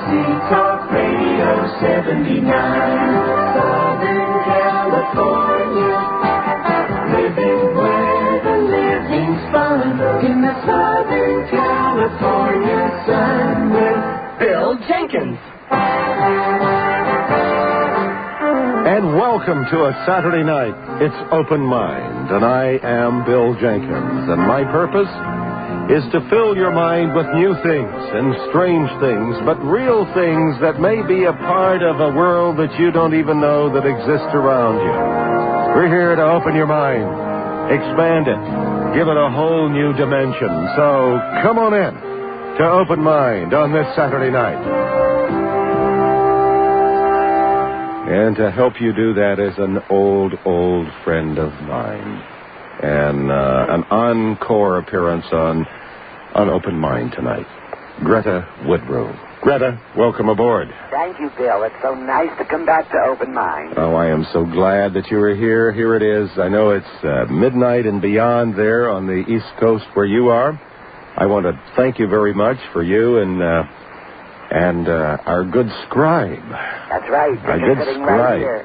Talk Radio 79, Southern California, living where the living's fun, in the Southern California sun with Bill Jenkins. And welcome to a Saturday night. It's Open Mind, and I am Bill Jenkins, and my purpose is to fill your mind with new things and strange things, but real things that may be a part of a world that you don't even know that exists around you. We're here to open your mind, expand it, give it a whole new dimension. So come on in to Open Mind on this Saturday night. And to help you do that is an old friend of mine. And an encore appearance on Open Mind tonight. Greta Woodrew. Greta, welcome aboard. Thank you, Bill. It's so nice to come back to Open Mind. Oh, I am so glad that you are here. Here it is. I know it's midnight and beyond there on the East Coast where you are. I want to thank you very much for you and our good scribe. That's right. Our good sitting scribe. Right here.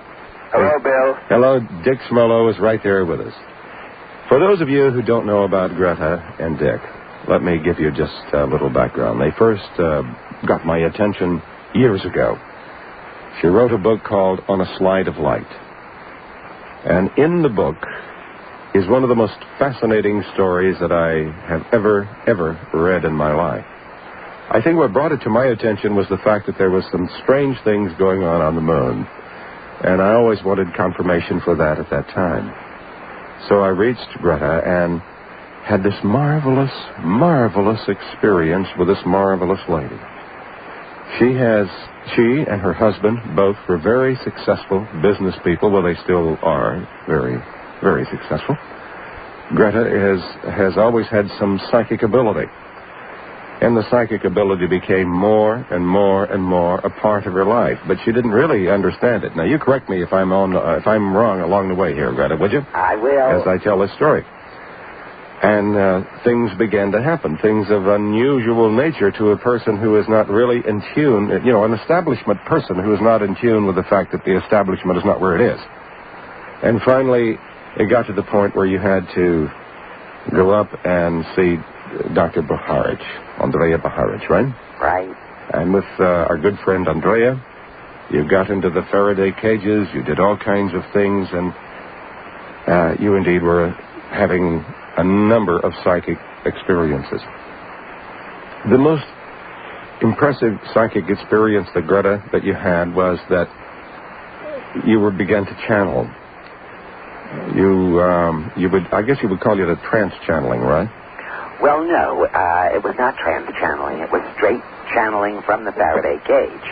Hello, Bill. Hello, Dick Smollo is right there with us. For those of you who don't know about Greta and Dick, let me give you just a little background. They first got my attention years ago. She wrote a book called On a Slide of Light. And in the book is one of the most fascinating stories that I have ever read in my life. I think what brought it to my attention was the fact that there was some strange things going on the moon. And I always wanted confirmation for that at that time. So I reached Greta and had this marvelous experience with this marvelous lady. She and her husband both were very successful business people. Well, they still are very, very successful. Greta has always had some psychic ability. And the psychic ability became more and more a part of her life. But she didn't really understand it. Now, you correct me if I'm wrong along the way here, Greta, would you? I will. As I tell this story. And things began to happen, things of unusual nature to a person who is not really in tune, an establishment person who is not in tune with the fact that the establishment is not where it is. And finally, it got to the point where you had to go up and see Dr. Andrea Baharich, right? Right. And with our good friend Andrea, you got into the Faraday cages, you did all kinds of things, and you indeed were having a number of psychic experiences. The most impressive psychic experience that you had was that you began to channel. I guess you would call it a trance channeling, right? Well, no, it was not trans-channeling. It was straight channeling from the Faraday cage.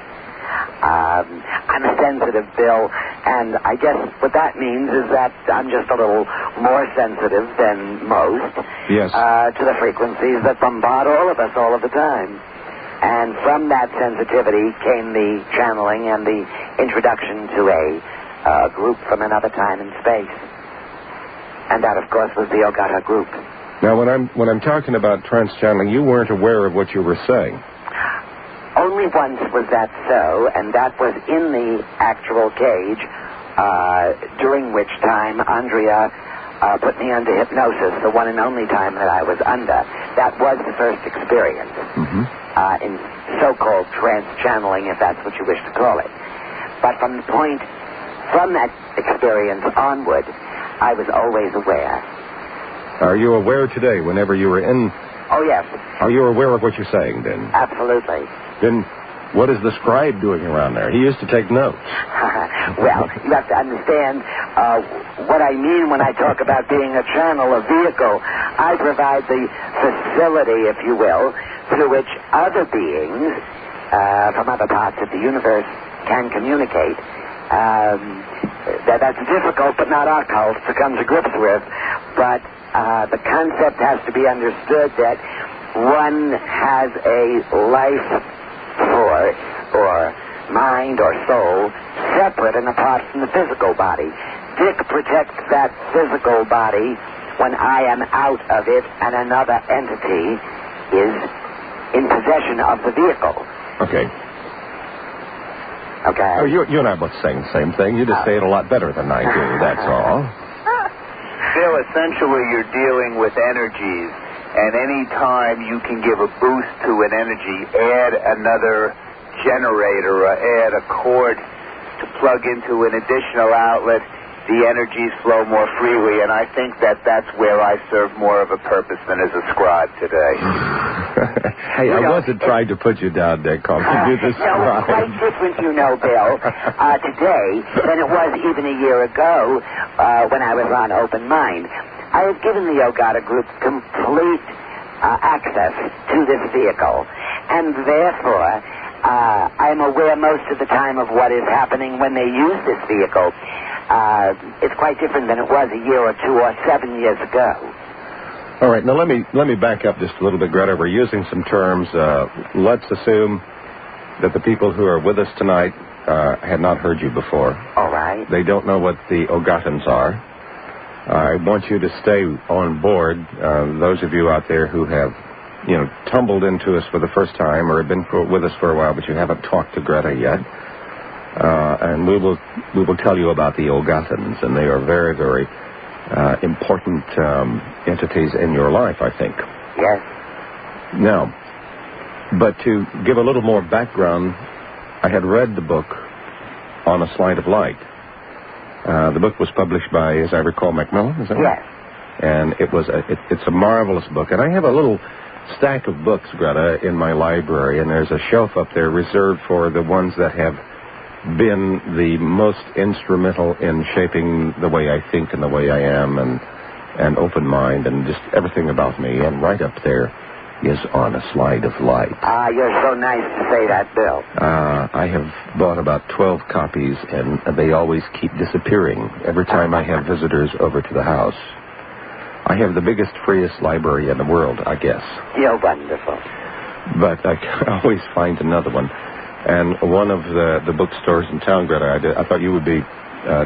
I'm a sensitive, Bill, and I guess what that means is that I'm just a little more sensitive than most. Yes. To the frequencies that bombard all of us all of the time. And from that sensitivity came the channeling and the introduction to a group from another time and space. And that, of course, was the Ogata group. Now, when I'm talking about trance channeling, you weren't aware of what you were saying. Only once was that so, and that was in the actual cage, during which time Andrea put me under hypnosis, the one and only time that I was under. That was the first experience, in so-called trance channeling, if that's what you wish to call it. But from that experience onward, I was always aware. Are you aware today, whenever you were in... Oh, yes. Are you aware of what you're saying, then? Absolutely. Then what is the scribe doing around there? He used to take notes. Well, you have to understand what I mean when I talk about being a channel, a vehicle. I provide the facility, if you will, through which other beings from other parts of the universe can communicate. That's difficult, but not occult, to come to grips with. But the concept has to be understood that one has a life force or mind or soul separate and apart from the physical body. Dick protects that physical body when I am out of it and another entity is in possession of the vehicle. Okay. Okay. Oh, you and I both saying the same thing. You just say it a lot better than I do, that's all. Bill, essentially you're dealing with energies, and any time you can give a boost to an energy, add another generator or add a cord to plug into an additional outlet, the energies flow more freely, and I think that's where I serve more of a purpose than is ascribed today. Hey, I wasn't trying to put you down, Dick. I'll give you this No, it's quite different, Bill, today than it was even a year ago when I was on Open Mind. I have given the Ogata Group complete access to this vehicle, and therefore I'm aware most of the time of what is happening when they use this vehicle. It's quite different than it was a year or 2 or 7 years ago. All right, now let me back up just a little bit, Greta. We're using some terms. Let's assume that the people who are with us tonight had not heard you before. All right. They don't know what the Ogatans are. I want you to stay on board. Those of you out there who have, tumbled into us for the first time or have been with us for a while, but you haven't talked to Greta yet. And we will tell you about the Ogatans, and they are very, very important entities in your life, I think. Yes. Now, but to give a little more background, I had read the book On a Slide of Light. The book was published by, as I recall, Macmillan, is that right? Yes. And it's a marvelous book. And I have a little stack of books, Greta, in my library, and there's a shelf up there reserved for the ones that have been the most instrumental in shaping the way I think and the way I am and open mind and just everything about me. And right up there is On a Slide of Light. You're so nice to say that, Bill. I have bought about 12 copies, and they always keep disappearing every time I have visitors over to the house. I have the biggest, freest library in the world, I guess. You're wonderful. But I can always find another one. And one of the bookstores in town, Greta, I thought you would be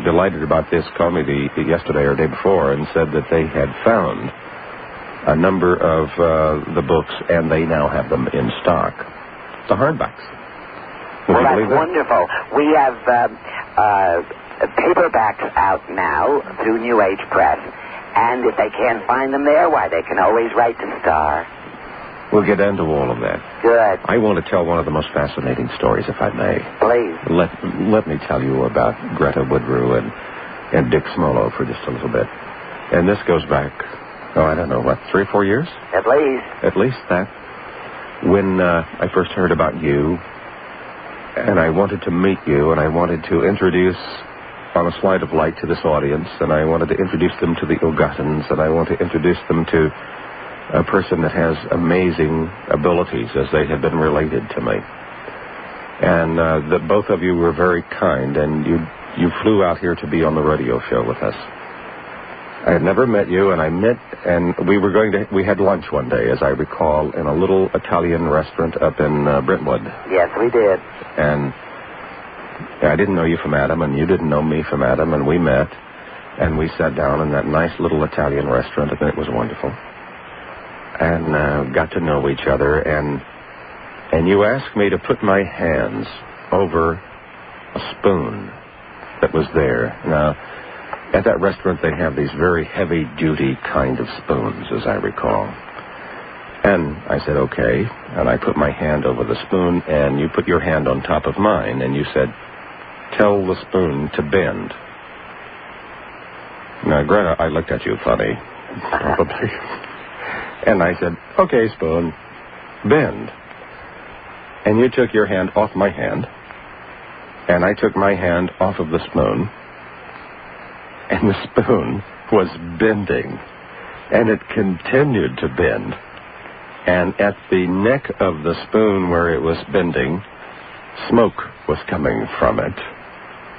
delighted about this, called me yesterday or day before and said that they had found a number of the books, and they now have them in stock. The hardbacks. Well, that's wonderful. We have paperbacks out now through New Age Press, and if they can't find them there, why, they can always write to Star. We'll get into all of that. Good. I want to tell one of the most fascinating stories, if I may. Please. Let me tell you about Greta Woodrew and Dick Smolo for just a little bit. And this goes back, I don't know, 3 or 4 years? At least. At least that. When I first heard about you, and I wanted to meet you, and I wanted to introduce On a Slide of Light to this audience, and I wanted to introduce them to the Ogatans, and I want to introduce them to a person that has amazing abilities as they have been related to me. And that both of you were very kind, and you flew out here to be on the radio show with us. I had never met you, and we had lunch one day, as I recall, in a little Italian restaurant up in Brentwood. Yes, we did. And I didn't know you from Adam, and you didn't know me from Adam, and we met, and we sat down in that nice little Italian restaurant, and it was wonderful. And got to know each other, and you asked me to put my hands over a spoon that was there. Now, at that restaurant, they have these very heavy-duty kind of spoons, as I recall. And I said, okay, and I put my hand over the spoon, and you put your hand on top of mine, and you said, tell the spoon to bend. Now, Greta, I looked at you funny, probably. And I said, okay, spoon, bend. And you took your hand off my hand, and I took my hand off of the spoon, and the spoon was bending, and it continued to bend. And at the neck of the spoon where it was bending, smoke was coming from it.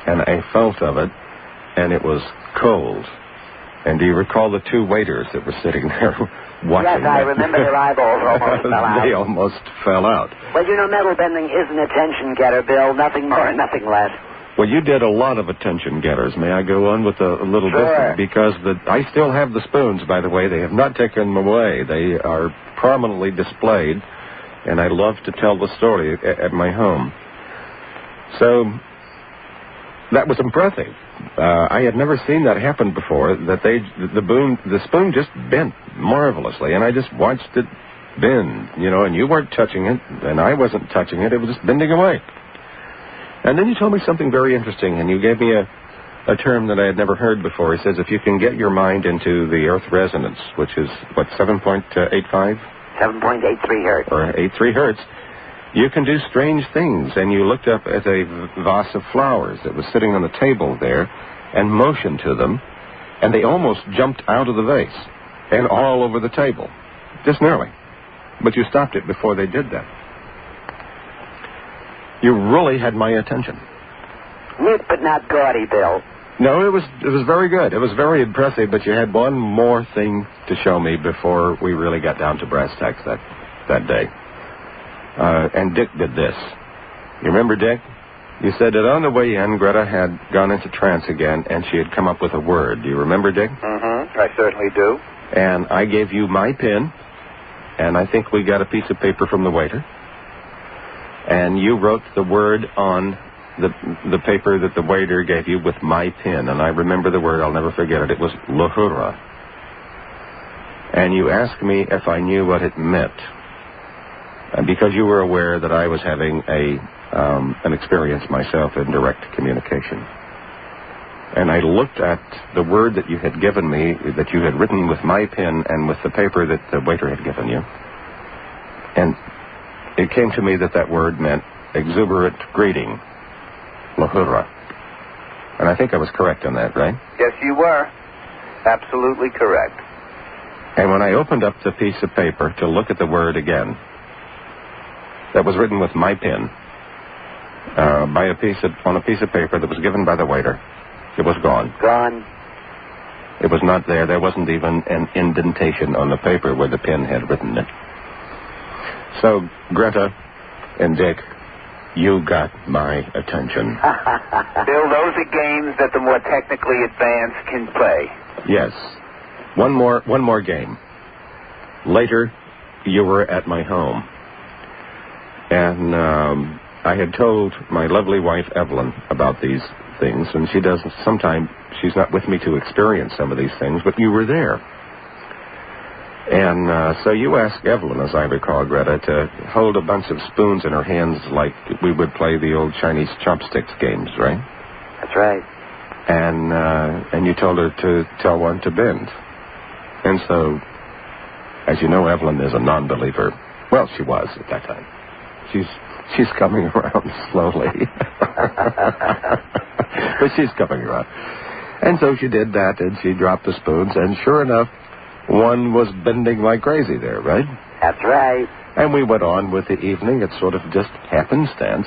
And I felt of it, and it was cold. And do you recall the 2 waiters that were sitting there watching? Yes, I remember their eyeballs almost fell out. They almost fell out. Well, metal bending is an attention getter, Bill. Nothing more and nothing less. Well, you did a lot of attention getters. May I go on with a little Sure. bit? Because I still have the spoons, by the way. They have not taken them away. They are prominently displayed, and I love to tell the story at my home. So that was impressive. I had never seen that happen before, that the spoon just bent marvelously, and I just watched it bend, and you weren't touching it, and I wasn't touching it. It was just bending away. And then you told me something very interesting, and you gave me a term that I had never heard before. He says if you can get your mind into the Earth resonance, which is, 7.85? 7.83 hertz. Or 83 hertz. You can do strange things. And you looked up at a vase of flowers that was sitting on the table there and motioned to them, and they almost jumped out of the vase and all over the table. Just nearly. But you stopped it before they did that. You really had my attention. Neat but not gaudy, Bill. No, it was very good. It was very impressive, but you had one more thing to show me before we really got down to brass tacks that day. And Dick did this. You remember, Dick? You said that on the way in, Greta had gone into trance again, and she had come up with a word. Do you remember, Dick? Mm-hmm. I certainly do. And I gave you my pen, and I think we got a piece of paper from the waiter. And you wrote the word on the paper that the waiter gave you with my pen. And I remember the word. I'll never forget it. It was Lahura. And you asked me if I knew what it meant. And because you were aware that I was having an experience myself in direct communication. And I looked at the word that you had given me, that you had written with my pen and with the paper that the waiter had given you. And it came to me that word meant exuberant greeting, Lahura. And I think I was correct on that, right? Yes, you were. Absolutely correct. And when I opened up the piece of paper to look at the word again, that was written with my pen, on a piece of paper that was given by the waiter, it was gone. Gone. It was not there. There wasn't even an indentation on the paper where the pen had written it. So, Greta and Dick, you got my attention. Bill, those are games that the more technically advanced can play. Yes. One more game. Later, you were at my home. And I had told my lovely wife, Evelyn, about these things. And she doesn't, sometimes she's not with me to experience some of these things, but you were there. And so you asked Evelyn, as I recall, Greta, to hold a bunch of spoons in her hands like we would play the old Chinese chopsticks games, right? That's right. And you told her to tell one to bend. And so, as you know, Evelyn is a non-believer. Well, she was at that time. She's coming around slowly. But she's coming around. And so she did that, and she dropped the spoons, and sure enough, one was bending like crazy there, right? That's right. And we went on with the evening. It sort of just happenstance.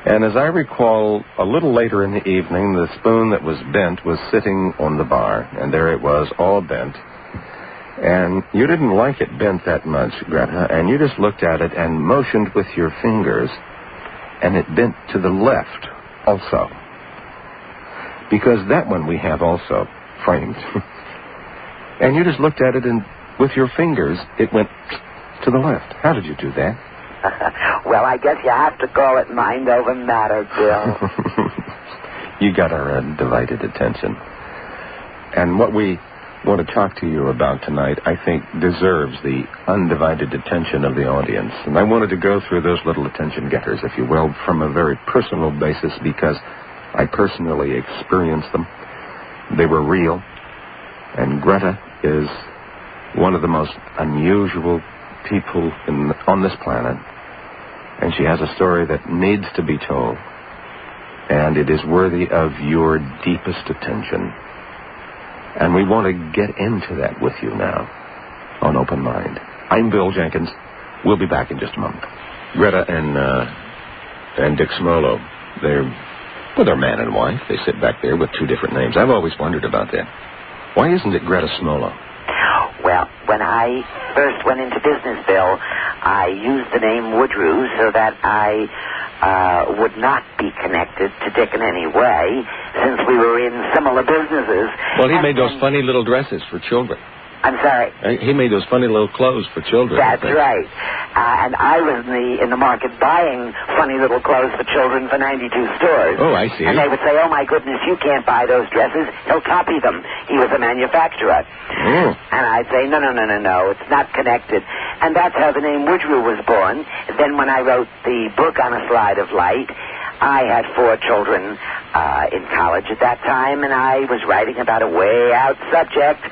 And as I recall, a little later in the evening, the spoon that was bent was sitting on the bar. And there it was, all bent. And you didn't like it bent that much, Greta. And you just looked at it and motioned with your fingers. And it bent to the left also. Because that one we have also framed. And you just looked at it, and with your fingers, it went to the left. How did you do that? Well, I guess you have to call it mind over matter, Bill. You got our undivided attention. And what we want to talk to you about tonight, I think, deserves the undivided attention of the audience. And I wanted to go through those little attention getters, if you will, from a very personal basis, because I personally experienced them. They were real. And Greta is one of the most unusual people on this planet. And she has a story that needs to be told. And it is worthy of your deepest attention. And we want to get into that with you now on Open Mind. I'm Bill Jenkins. We'll be back in just a moment. Greta and Dick Smolo, they're man and wife. They sit back there with two different names. I've always wondered about that. Why isn't it Greta Smolo? Well, when I first went into business, Bill, I used the name Woodrew so that I would not be connected to Dick in any way, since we were in similar businesses. Well, he made those funny little dresses for children. I'm sorry. He made those funny little clothes for children. That's right. And I was in the market buying funny little clothes for children for 92 stores. Oh, I see. And they would say, oh, my goodness, you can't buy those dresses. He'll copy them. He was a manufacturer. Oh. And I'd say, no, it's not connected. And that's how the name Woodrew was born. Then when I wrote the book On a Slide of Light, I had 4 children in college at that time, and I was writing about a way-out subject,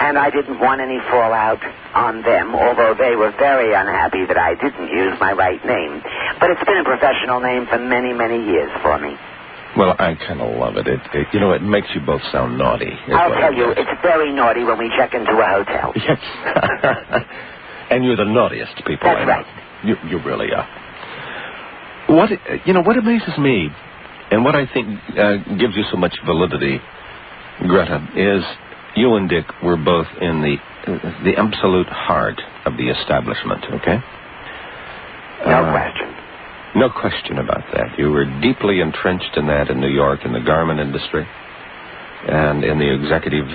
and I didn't want any fallout on them, although they were very unhappy that I didn't use my right name. But it's been a professional name for many, many years for me. Well, I kind of love it. It makes you both sound naughty. I'll tell you, it's very naughty when we check into a hotel. Yes. And you're the naughtiest people I know. That's right. You really are. What amazes me, and what I think gives you so much validity, Greta, is you and Dick were both in the absolute heart of the establishment, okay? No question. No question about that. You were deeply entrenched in that in New York, in the garment industry, and in the executive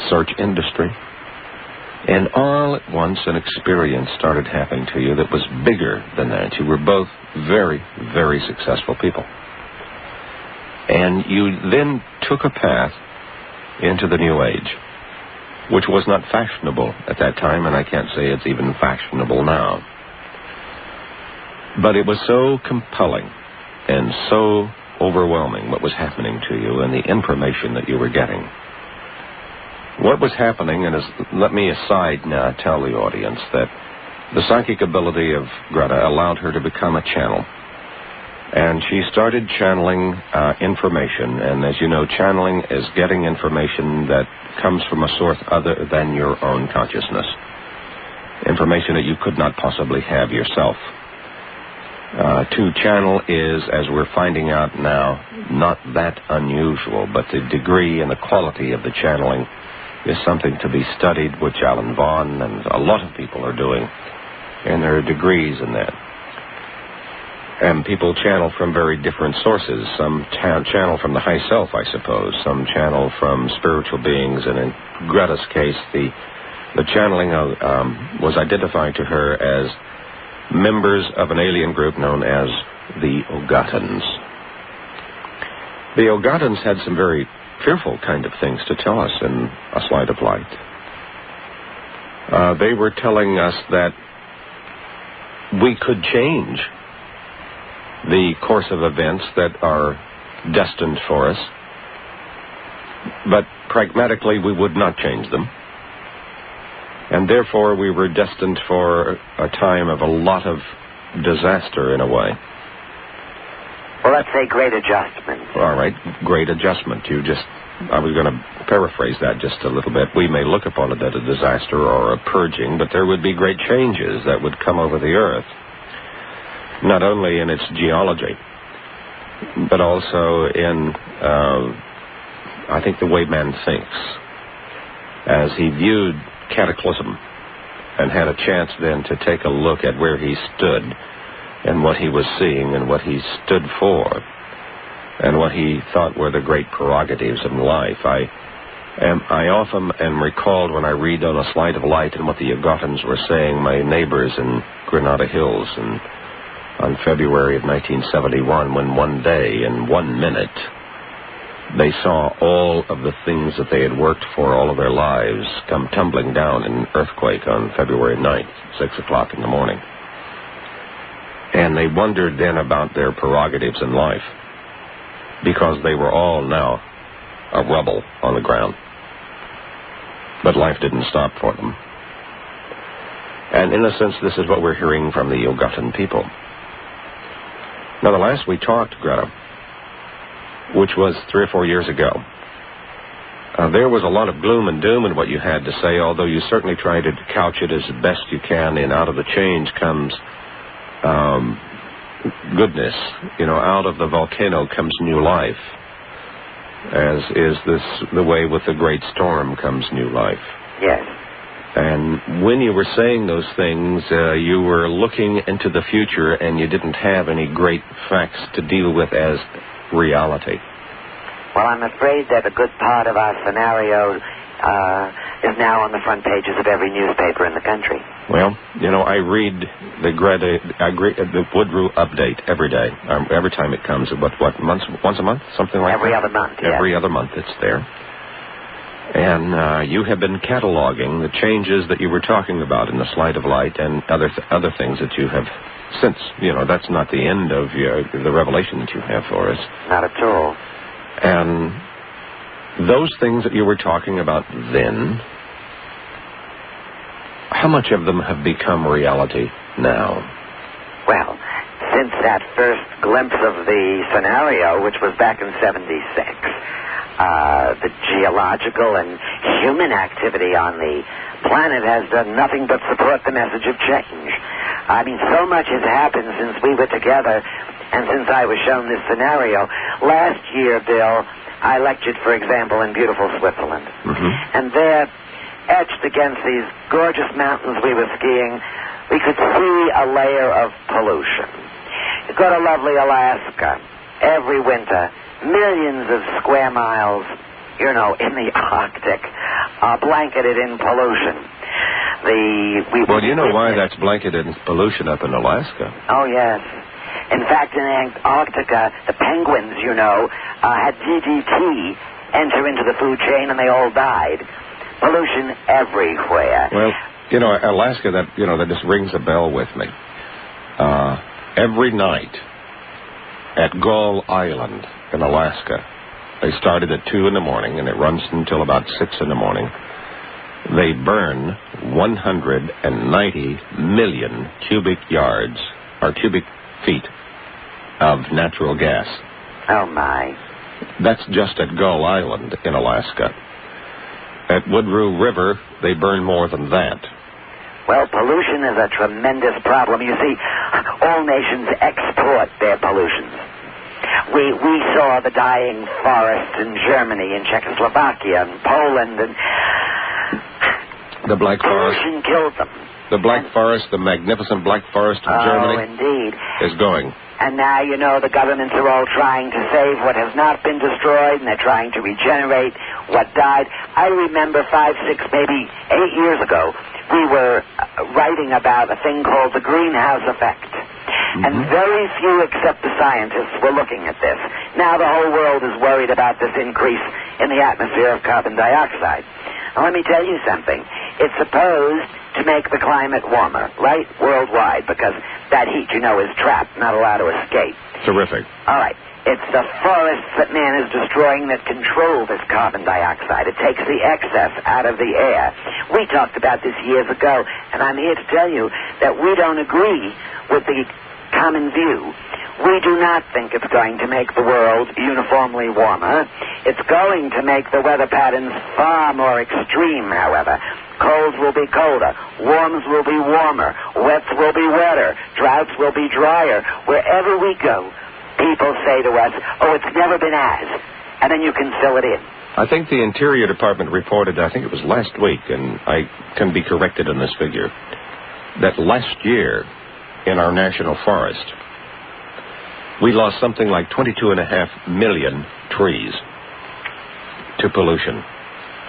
search industry. And all at once an experience started happening to you that was bigger than that. You were both very, very successful people. And you then took a path into the New Age, which was not fashionable at that time, and I can't say it's even fashionable now. But it was so compelling and so overwhelming what was happening to you and the information that you were getting. What was happening, and let me aside now tell the audience that the psychic ability of Greta allowed her to become a channel. And she started channeling information, and as you know, channeling is getting information that comes from a source other than your own consciousness. Information that you could not possibly have yourself. To channel is, as we're finding out now, not that unusual, but the degree and the quality of the channeling is something to be studied, which Alan Vaughan and a lot of people are doing, and there are degrees in that. And people channel from very different sources. Some channel from the high self, I suppose. Some channel from spiritual beings, and in Greta's case, the channeling was identified to her as members of an alien group known as the Ogatans. The Ogatans had some very fearful kind of things to tell us in A Slide of Light. They were telling us that we could change the course of events that are destined for us, but pragmatically we would not change them. And therefore we were destined for a time of a lot of disaster in a way. Well, let's say great adjustment. All right, great adjustment. I was going to paraphrase that just a little bit. We may look upon it as a disaster or a purging, but there would be great changes that would come over the earth. Not only in its geology, but also in, I think, the way man thinks. As he viewed cataclysm and had a chance then to take a look at where he stood and what he was seeing and what he stood for and what he thought were the great prerogatives of life. I often am recalled when I read On a Slide of Light and what the Ogatans were saying, my neighbors in Granada Hills, and on February of 1971, when one day, in 1 minute, they saw all of the things that they had worked for all of their lives come tumbling down in an earthquake on February 9th, 6 o'clock in the morning. And they wondered then about their prerogatives in life, because they were all now a rubble on the ground. But life didn't stop for them. And in a sense, this is what we're hearing from the Ogatan people. Now, the last we talked, Greta, which was 3 or 4 years ago, there was a lot of gloom and doom in what you had to say, although you certainly tried to couch it as best you can, and out of the change comes goodness. Out of the volcano comes new life, as is the way with the great storm comes new life. Yes. And when you were saying those things, you were looking into the future, and you didn't have any great facts to deal with as reality. Well, I'm afraid that a good part of our scenario is now on the front pages of every newspaper in the country. Well, I read the the Woodrew update every day. Every time it comes, once a month? Something like every that? Other month, yes. Every other month it's there. And you have been cataloging the changes that you were talking about in the Slide of Light and other things that you have since. That's not the end of the revelation that you have for us. Not at all. And those things that you were talking about then, how much of them have become reality now? Well, since that first glimpse of the scenario, which was back in 76, the geological and human activity on the planet has done nothing but support the message of change. I mean, so much has happened since we were together and since I was shown this scenario. Last year, Bill, I lectured, for example, in beautiful Switzerland. Mm-hmm. And there, etched against these gorgeous mountains we were skiing, we could see a layer of pollution. You go to lovely Alaska every winter, millions of square miles, in the Arctic, blanketed in pollution. Well, do you know why that's blanketed in pollution up in Alaska? Oh, yes. In fact, in Antarctica, the penguins, had DDT enter into the food chain and they all died. Pollution everywhere. Well, Alaska, that just rings a bell with me. Every night at Gull Island in Alaska, they started at 2 in the morning and it runs until about 6 in the morning. They burn 190 million cubic yards or cubic feet of natural gas. Oh, my. That's just at Gull Island in Alaska. At Woodrew River, they burn more than that. Well, pollution is a tremendous problem. You see, all nations export their pollutions. We saw the dying forests in Germany, in Czechoslovakia, and Poland, and the Black Forest. Pollution killed them. The Black Forest, the magnificent Black Forest of Germany. Oh, indeed. Is going. And now, the governments are all trying to save what has not been destroyed, and they're trying to regenerate what died. I remember 5, 6, maybe 8 years ago, we were writing about a thing called the greenhouse effect. Mm-hmm. And very few except the scientists were looking at this. Now the whole world is worried about this increase in the atmosphere of carbon dioxide. Now let me tell you something. It's supposed to make the climate warmer, right? Worldwide, because that heat, is trapped, not allowed to escape. Terrific. All right. It's the forests that man is destroying that control this carbon dioxide. It takes the excess out of the air. We talked about this years ago, and I'm here to tell you that we don't agree with the common view. We do not think it's going to make the world uniformly warmer. It's going to make the weather patterns far more extreme, however. Colds will be colder. Warms will be warmer. Wets will be wetter. Droughts will be drier. Wherever we go, people say to us, it's never been as. And then you can fill it in. I think the Interior Department reported, I think it was last week, and I can be corrected in this figure, that last year in our national forest, we lost something like 22.5 million trees to pollution.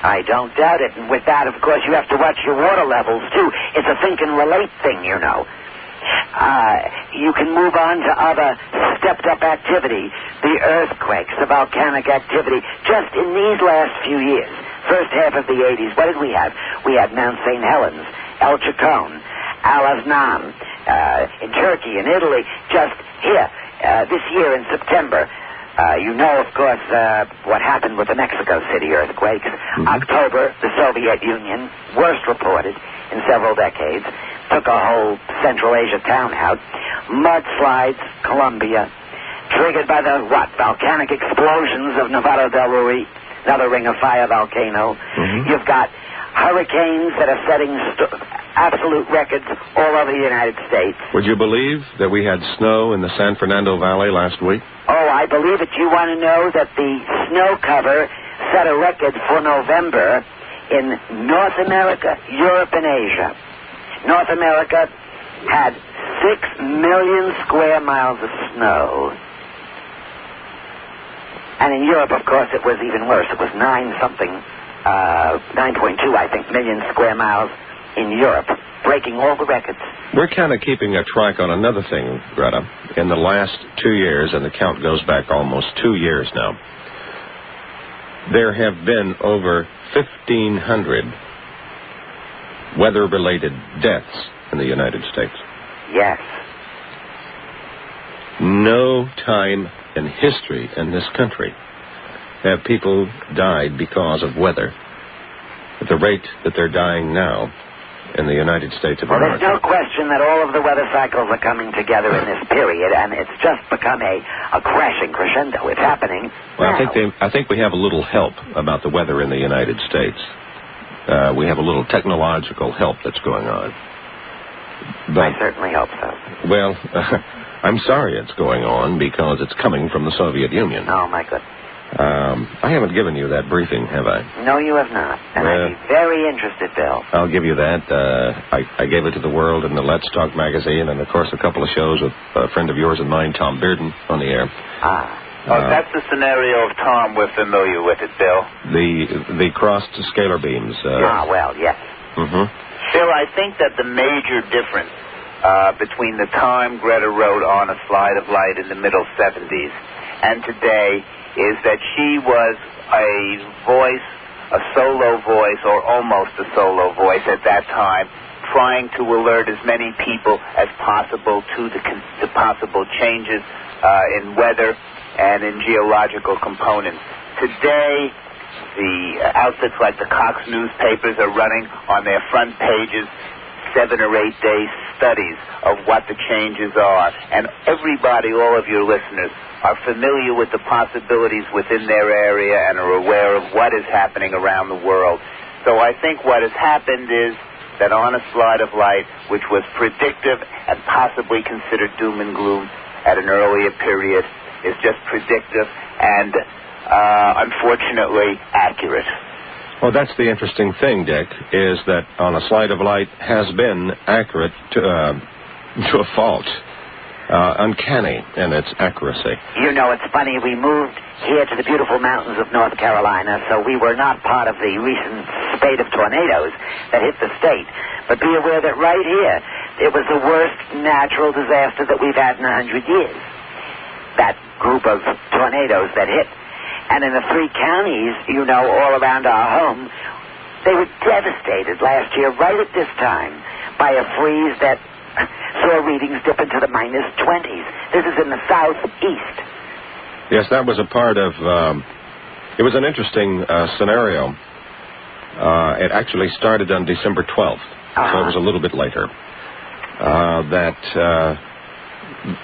I don't doubt it. And with that, of course, you have to watch your water levels, too. It's a think and relate thing, You can move on to other stepped-up activity, the earthquakes, the volcanic activity, just in these last few years. First half of the 80s, what did we have? We had Mount St. Helens, El Chicone, Al-Aznan, in Turkey, in Italy, just here, this year in September. Of course, what happened with the Mexico City earthquakes. Mm-hmm. October, the Soviet Union, worst reported in several decades, took a whole Central Asia town out. Mudslides, Colombia, triggered by the, volcanic explosions of Nevado del Ruiz, another ring of fire volcano. Mm-hmm. You've got hurricanes that are setting absolute records all over the United States. Would you believe that we had snow in the San Fernando Valley last week? Oh, I believe it. You want to know that the snow cover set a record for November in North America, Europe, and Asia. North America had 6 million square miles of snow. And in Europe, of course, it was even worse. It was 9-something 9.2, I think, million square miles in Europe, breaking all the records. We're kind of keeping a track on another thing, Greta. In the last 2 years, and the count goes back almost 2 years now, there have been over 1,500 weather-related deaths in the United States. Yes. No time in history in this country have people died because of weather at the rate that they're dying now in the United States of America. There's no question that all of the weather cycles are coming together in this period, and it's just become a crashing crescendo. It's happening Well, now. I think we have a little help about the weather in the United States. We have a little technological help that's going on. But, I certainly hope so. well, I'm sorry it's going on because it's coming from the Soviet Union. Oh, my goodness. I haven't given you that briefing, have I? No, you have not. And I'd be very interested, Bill. I'll give you that. I gave it to the World in the Let's Talk magazine, and, of course, a couple of shows with a friend of yours and mine, Tom Bearden, on the air. That's the scenario of Tom. We're familiar with it, Bill. The crossed scalar beams. Well, yes. Mm-hmm. Bill, I think that the major difference between the time Greta wrote On a Slide of Light in the middle 70s and today is that she was a voice, a solo voice, or almost a solo voice at that time, trying to alert as many people as possible to the possible changes in weather and in geological components. Today, the outfits like the Cox newspapers are running on their front pages 7 or 8 day studies of what the changes are. And everybody, all of your listeners, are familiar with the possibilities within their area and are aware of what is happening around the world. So I think what has happened is that On a Slide of Light, which was predictive and possibly considered doom and gloom at an earlier period, is just predictive and unfortunately accurate. Well, that's the interesting thing, Dick, is that On a Slide of Light has been accurate to a fault. Uncanny in its accuracy. You know, it's funny, we moved here to the beautiful mountains of North Carolina, so we were not part of the recent spate of tornadoes that hit the state. But be aware that right here, it was the worst natural disaster that we've had in 100 years. That group of tornadoes that hit. And in the 3 counties, you know, all around our home, they were devastated last year, right at this time, by a freeze that saw readings dip into the -20s. This is in the southeast. Yes, that was a part of... it was an interesting scenario. It actually started on December 12th, so it was a little bit later.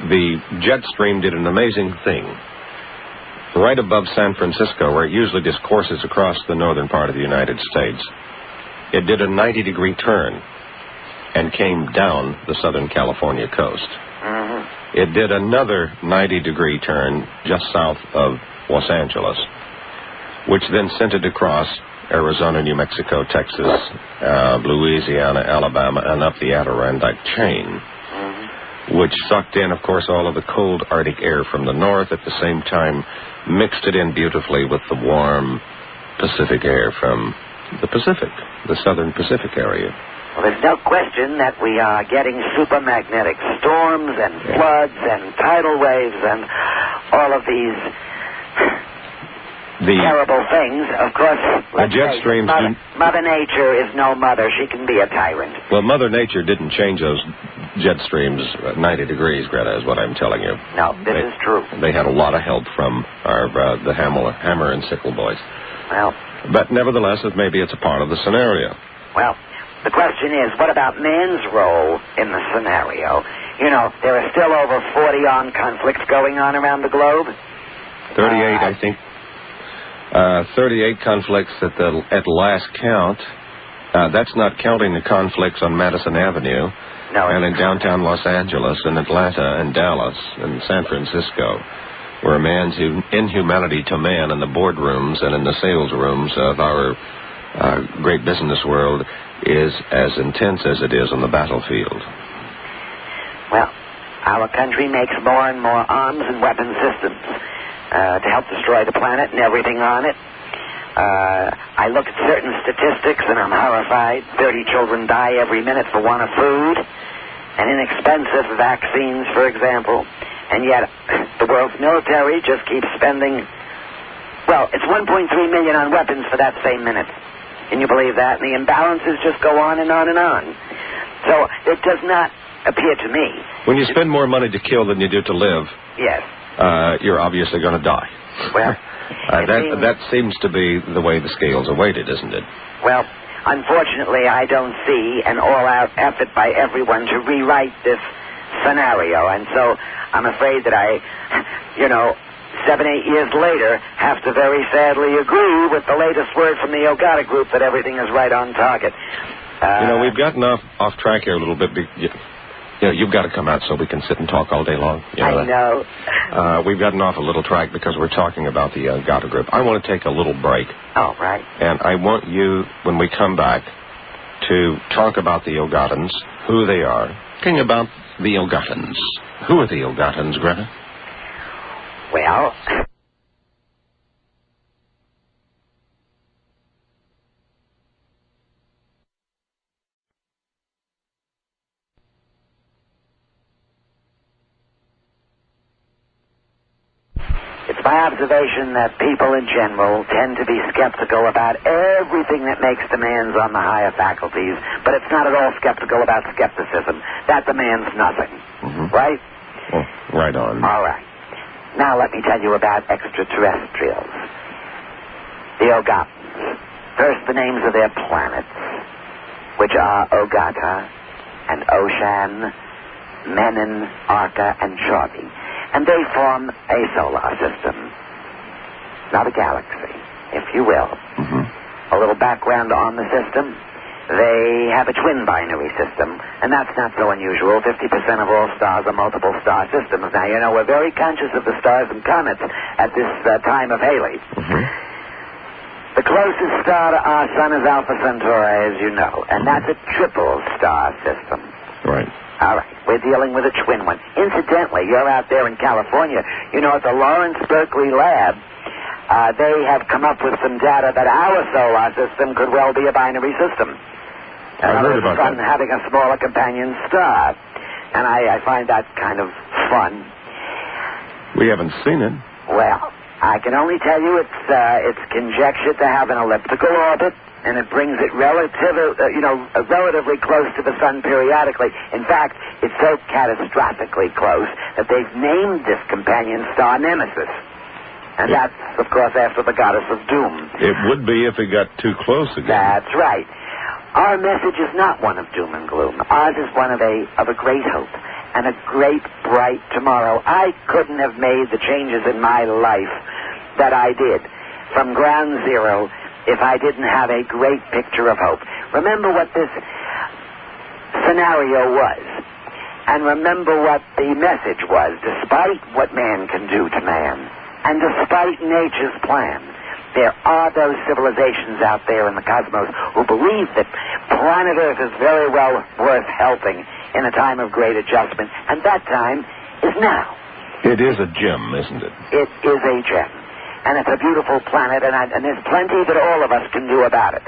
The jet stream did an amazing thing. Right above San Francisco, where it usually discourses across the northern part of the United States, it did a 90-degree turn and came down the Southern California coast. Mm-hmm. It did another 90-degree turn just south of Los Angeles, which then sent it across Arizona, New Mexico, Texas, Louisiana, Alabama, and up the Adirondack chain, which sucked in, of course, all of the cold Arctic air from the north, at the same time mixed it in beautifully with the warm Pacific air from the Pacific, the southern Pacific area. Well, there's no question that we are getting supermagnetic storms and floods and tidal waves and all of these terrible things. Of course, jet streams Mother Nature is no mother. She can be a tyrant. Well, Mother Nature didn't change those jet streams 90 degrees, Greta, is what I'm telling you. No, this is true. They had a lot of help from the hammer and sickle boys. Well, but nevertheless, maybe it's a part of the scenario. Well, the question is, what about man's role in the scenario? You know, there are still over 40 armed conflicts going on around the globe. 38, I think. 38 conflicts at last count. That's not counting the conflicts on Madison Avenue. No, and in downtown Los Angeles, and Atlanta, and Dallas, and San Francisco, where man's inhumanity to man in the boardrooms and in the sales rooms of our great business world is as intense as it is on the battlefield. Well, our country makes more and more arms and weapon systems to help destroy the planet and everything on it. I look at certain statistics and I'm horrified. 30 children die every minute for want of food and inexpensive vaccines, for example. And yet the world's military just keeps spending, well, it's $1.3 million on weapons for that same minute. Can you believe that? And the imbalances just go on and on and on. So it does not appear to me. When you spend more money to kill than you do to live, yes, you're obviously going to die. Well, that seems to be the way the scales are weighted, isn't it? Well, unfortunately, I don't see an all-out effort by everyone to rewrite this scenario. And so I'm afraid that I, 7-8 years later, have to very sadly agree with the latest word from the Ogata group that everything is right on target. We've gotten off track here a little bit. You've got to come out so we can sit and talk all day long. I know. We've gotten off a little track because we're talking about the Ogata group. I want to take a little break. Oh, right. And I want you, when we come back, to talk about the Ogatans, who they are. Talking about the Ogatans. Who are the Ogatans, Greta? Well, it's my observation that people in general tend to be skeptical about everything that makes demands on the higher faculties, but it's not at all skeptical about skepticism. That demands nothing. Mm-hmm. Right? Well, right on. All right. Now let me tell you about extraterrestrials. The Ogatans. First, the names of their planets, which are Ogata and Oshan, Menon, Arca, and Chauvi. And they form a solar system. Not a galaxy, if you will. Mm-hmm. A little background on the system. They have a twin binary system, and that's not so unusual. 50% of all stars are multiple star systems. Now, we're very conscious of the stars and comets at this time of Halley. Mm-hmm. The closest star to our sun is Alpha Centauri, as you know, and that's a triple star system. Right. All right, we're dealing with a twin one. Incidentally, you're out there in California. At the Lawrence Berkeley Lab, they have come up with some data that our solar system could well be a binary system. I heard about that. Having a smaller companion star. And I find that kind of fun. We haven't seen it. Well, I can only tell you it's conjectured to have an elliptical orbit, and it brings it relatively close to the sun periodically. In fact, it's so catastrophically close that they've named this companion star Nemesis. And that's, of course, after the goddess of doom. It would be if it got too close again. That's right. Our message is not one of doom and gloom. Ours is one of a great hope and a great, bright tomorrow. I couldn't have made the changes in my life that I did from ground zero if I didn't have a great picture of hope. Remember what this scenario was. And remember what the message was, despite what man can do to man. And despite nature's plan, there are those civilizations out there in the cosmos who believe that planet Earth is very well worth helping in a time of great adjustment. And that time is now. It is a gem, isn't it? It is a gem. And it's a beautiful planet, and there's plenty that all of us can do about it.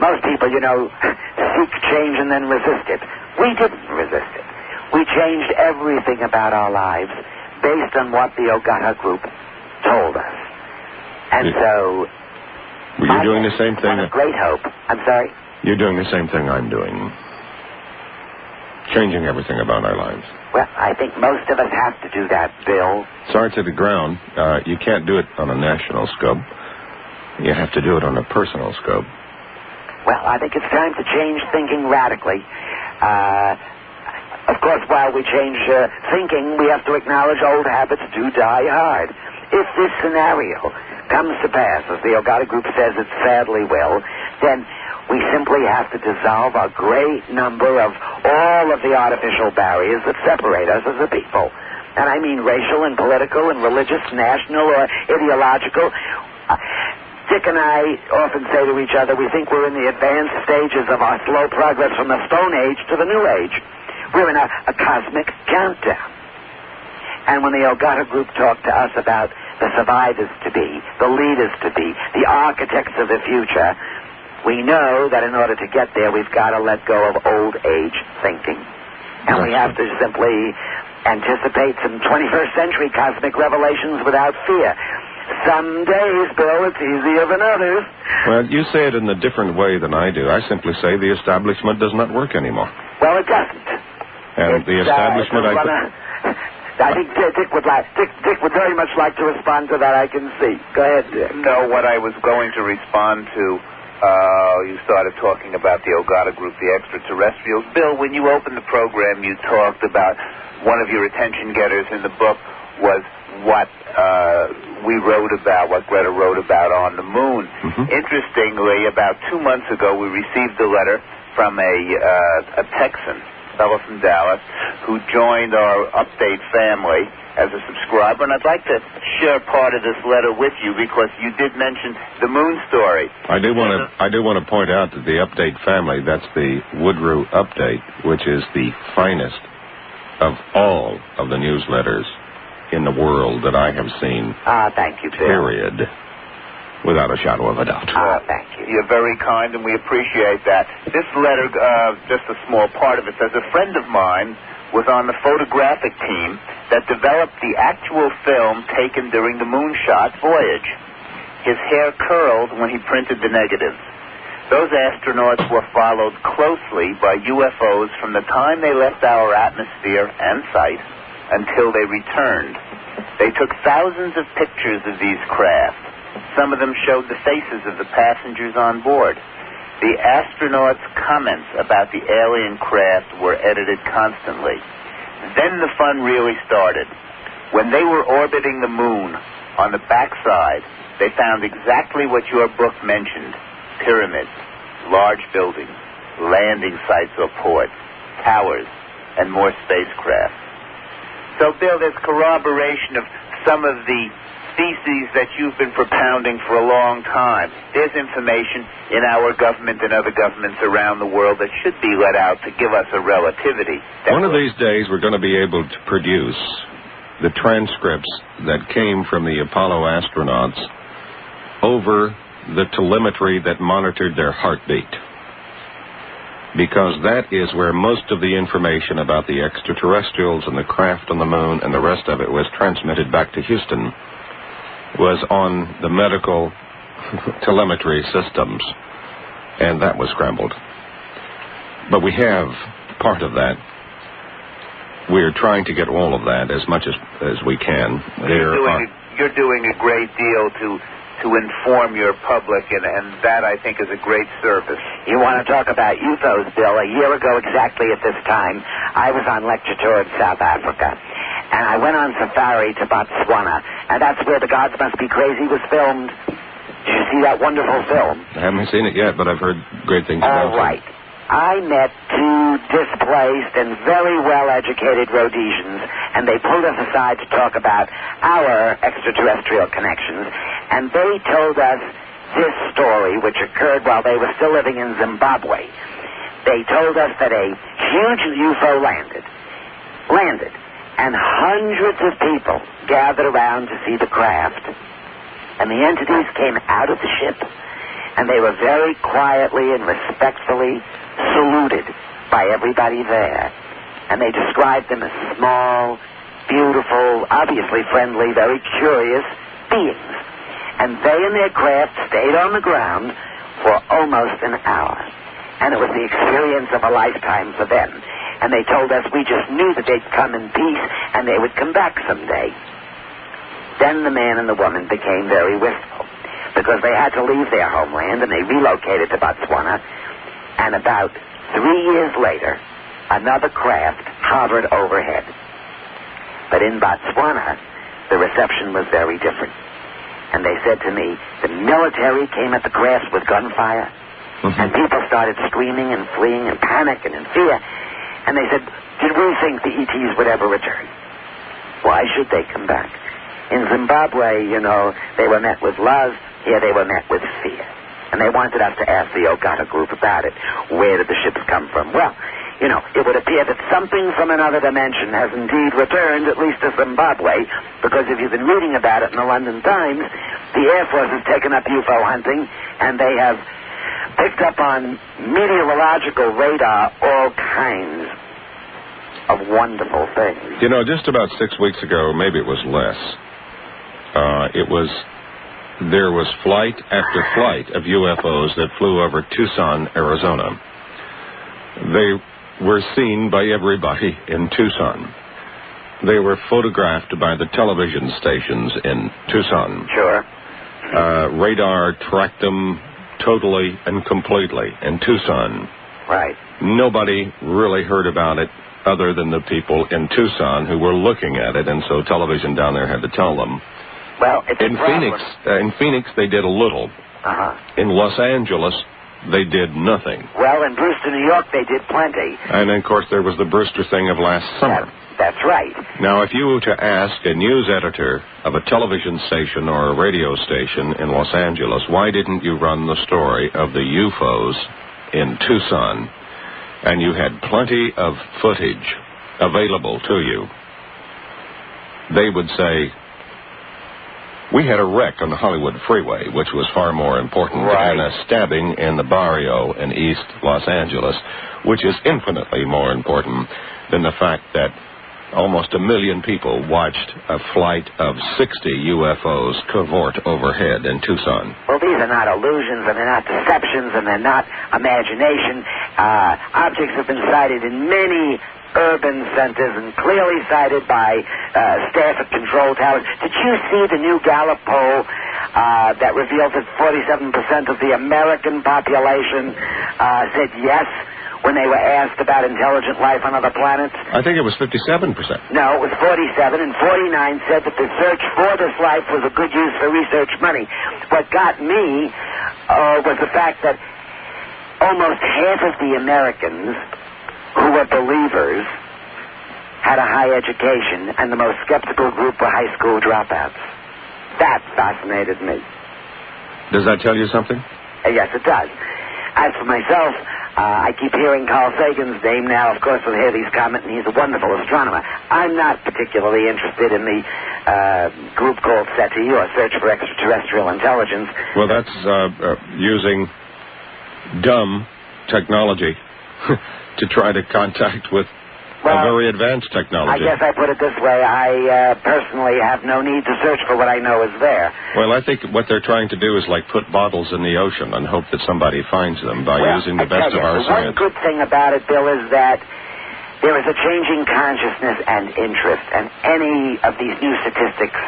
Most people, seek change and then resist it. We didn't resist it. We changed everything about our lives based on what the Ogata group told us. And so... Well, you're doing the same thing... With great hope. I'm sorry? You're doing the same thing I'm doing. Changing everything about our lives. Well, I think most of us have to do that, Bill. Sorry to the ground. You can't do it on a national scope. You have to do it on a personal scope. Well, I think it's time to change thinking radically. Of course, while we change thinking, we have to acknowledge old habits do die hard. If this scenario comes to pass, as the Ogata group says it sadly will, then we simply have to dissolve a great number of all of the artificial barriers that separate us as a people. And I mean racial and political and religious, national or ideological. Dick and I often say to each other, we think we're in the advanced stages of our slow progress from the Stone Age to the New Age. We're in a cosmic countdown. And when the Ogata group talked to us about the survivors-to-be, the leaders-to-be, the architects of the future, we know that in order to get there, we've got to let go of old age thinking. And we have to simply anticipate some 21st century cosmic revelations without fear. Some days, Bill, it's easier than others. Well, you say it in a different way than I do. I simply say the establishment does not work anymore. Well, it doesn't. And the establishment... I think Dick would very much like to respond to that, I can see. Go ahead, Dick. No, what I was going to respond to, you started talking about the Ogata group, the extraterrestrials. Bill, when you opened the program, you talked about one of your attention getters in the book was what we wrote about, what Greta wrote about on the moon. Mm-hmm. Interestingly, about 2 months ago, we received a letter from a Texan, fellow from Dallas, who joined our Update family as a subscriber, and I'd like to share part of this letter with you because you did mention the moon story. I do want to point out that the Update family, that's the Woodrew Update, which is the finest of all of the newsletters in the world that I have seen. Thank you, Bill. Period. Without a shadow of a doubt. Thank you. You're very kind, and we appreciate that. This letter, just a small part of it, says, a friend of mine was on the photographic team that developed the actual film taken during the moonshot voyage. His hair curled when he printed the negatives. Those astronauts were followed closely by UFOs from the time they left our atmosphere and sight until they returned. They took thousands of pictures of these craft. Some of them showed the faces of the passengers on board. The astronauts' comments about the alien craft were edited constantly. Then the fun really started. When they were orbiting the moon, on the backside, they found exactly what your book mentioned: pyramids, large buildings, landing sites or ports, towers, and more spacecraft. So, Bill, there's corroboration of some of the theses that you've been propounding for a long time. There's information in our government and other governments around the world that should be let out to give us a relativity. One of these days we're going to be able to produce the transcripts that came from the Apollo astronauts over the telemetry that monitored their heartbeat. Because that is where most of the information about the extraterrestrials and the craft on the moon and the rest of it was transmitted back to Houston, was on the medical telemetry systems, and that was scrambled. But we have part of that. We're trying to get all of that as much as we can. You're doing a great deal to inform your public, and that, I think, is a great service. You want to talk about UFOs, Bill? A year ago exactly at this time, I was on lecture tour in South Africa, and I went on safari to Botswana, and that's where The Gods Must Be Crazy was filmed. Did you see that wonderful film? I haven't seen it yet, but I've heard great things about it. All right. I met two displaced and very well-educated Rhodesians, and they pulled us aside to talk about our extraterrestrial connections, and they told us this story, which occurred while they were still living in Zimbabwe. They told us that a huge UFO landed, and hundreds of people gathered around to see the craft, and the entities came out of the ship, and they were very quietly and respectfully saluted by everybody there. And they described them as small, beautiful, obviously friendly, very curious beings. And they and their craft stayed on the ground for almost an hour. And it was the experience of a lifetime for them. And they told us we just knew that they'd come in peace and they would come back someday. Then the man and the woman became very wistful because they had to leave their homeland and they relocated to Botswana. And about 3 years later, another craft hovered overhead. But in Botswana, the reception was very different. And they said to me, the military came at the craft with gunfire, and people started screaming and fleeing and panicking and fear. And they said, did we think the ETs would ever return? Why should they come back? In Zimbabwe, they were met with love. Here they were met with fear. And they wanted us to ask the Ogata group about it. Where did the ships come from? Well, it would appear that something from another dimension has indeed returned, at least to Zimbabwe, because if you've been reading about it in the London Times, the Air Force has taken up UFO hunting, and they have picked up on meteorological radar all kinds of wonderful things. Just about 6 weeks ago, maybe it was less, there was flight after flight of UFOs that flew over Tucson, Arizona. They were seen by everybody in Tucson. They were photographed by the television stations in Tucson. Sure. Radar tracked them totally and completely in Tucson. Right. Nobody really heard about it other than the people in Tucson who were looking at it, and so television down there had to tell them. Well, it's in Phoenix, they did a little. Uh-huh. In Los Angeles, they did nothing. Well, in Brewster, New York, they did plenty. And, of course, there was the Brewster thing of last summer. That's right. Now, if you were to ask a news editor of a television station or a radio station in Los Angeles, why didn't you run the story of the UFOs in Tucson, and you had plenty of footage available to you, they would say, we had a wreck on the Hollywood freeway, which was far more important than a stabbing in the barrio in East Los Angeles, which is infinitely more important than the fact that almost 1 million people watched a flight of 60 UFOs cavort overhead in Tucson. Well, these are not illusions, and they're not deceptions, and they're not imagination. Objects have been sighted in many urban centers and clearly cited by staff at control towers. Did you see the new Gallup poll that reveals that 47% of the American population said yes when they were asked about intelligent life on other planets? I think it was 57%. No, it was 47, and 49 said that the search for this life was a good use for research money. What got me was the fact that almost half of the Americans who were believers had a high education, and the most skeptical group were high school dropouts. That fascinated me. Does that tell you something? Yes, it does. As for myself, I keep hearing Carl Sagan's name now. Of course, we'll hear these comments, and he's a wonderful astronomer. I'm not particularly interested in the group called SETI, or Search for Extraterrestrial Intelligence. Well, that's using dumb technology to try to contact with a very advanced technology. I guess I put it this way. I personally have no need to search for what I know is there. Well, I think what they're trying to do is like put bottles in the ocean and hope that somebody finds them by using the best of our science. One good thing about it, Bill, is that there is a changing consciousness and interest, and any of these new statistics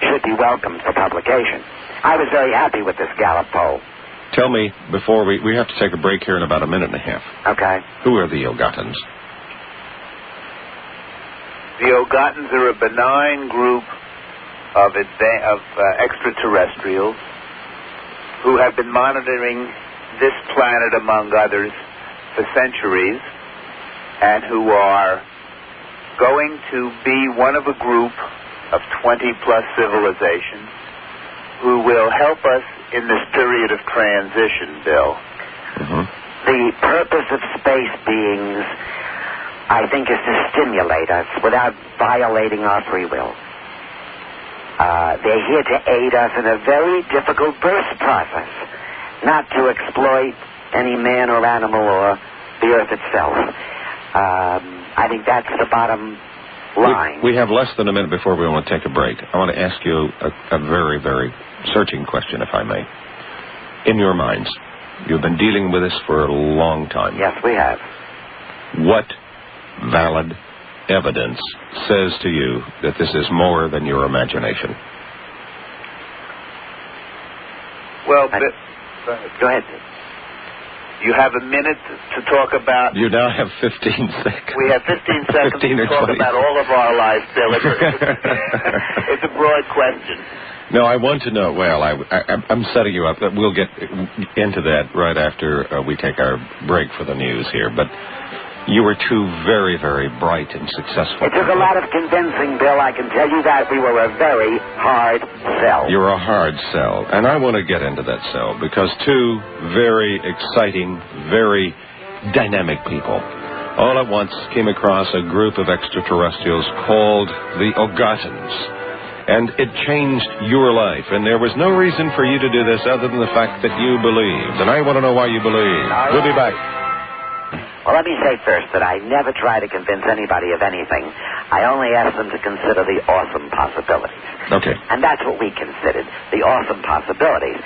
should be welcomed for publication. I was very happy with this Gallup poll. Tell me, before we have to take a break here in about a minute and a half. Okay. Who are the Ogotans? The Ogotans are a benign group of extraterrestrials who have been monitoring this planet, among others, for centuries, and who are going to be one of a group of 20-plus civilizations who will help us in this period of transition, Bill. Mm-hmm. The purpose of space beings, I think, is to stimulate us without violating our free will. They're here to aid us in a very difficult birth process, not to exploit any man or animal or the earth itself. I think that's the bottom line. We have less than a minute before we want to take a break. I want to ask you a very, very searching question, if I may. In your minds, you've been dealing with this for a long time. Yes, we have. What valid evidence says to you that this is more than your imagination? Well, go ahead. You have a minute to talk about... You now have 15 seconds. We have 15 seconds 15 to talk 20. about all of our lives, Bill. It's a broad question. No, I want to know... Well, I'm setting you up. We'll get into that right after we take our break for the news here. But you were two very, very bright and successful. It took a lot of convincing, Bill. I can tell you that. We were a very hard sell. You're a hard sell. And I want to get into that sell because two very exciting, very dynamic people, all at once came across a group of extraterrestrials called the Ogatans. And it changed your life. And there was no reason for you to do this other than the fact that you believed. And I want to know why you believe. We'll be back. Well, let me say first that I never try to convince anybody of anything. I only ask them to consider the awesome possibilities. Okay. And that's what we considered, the awesome possibilities.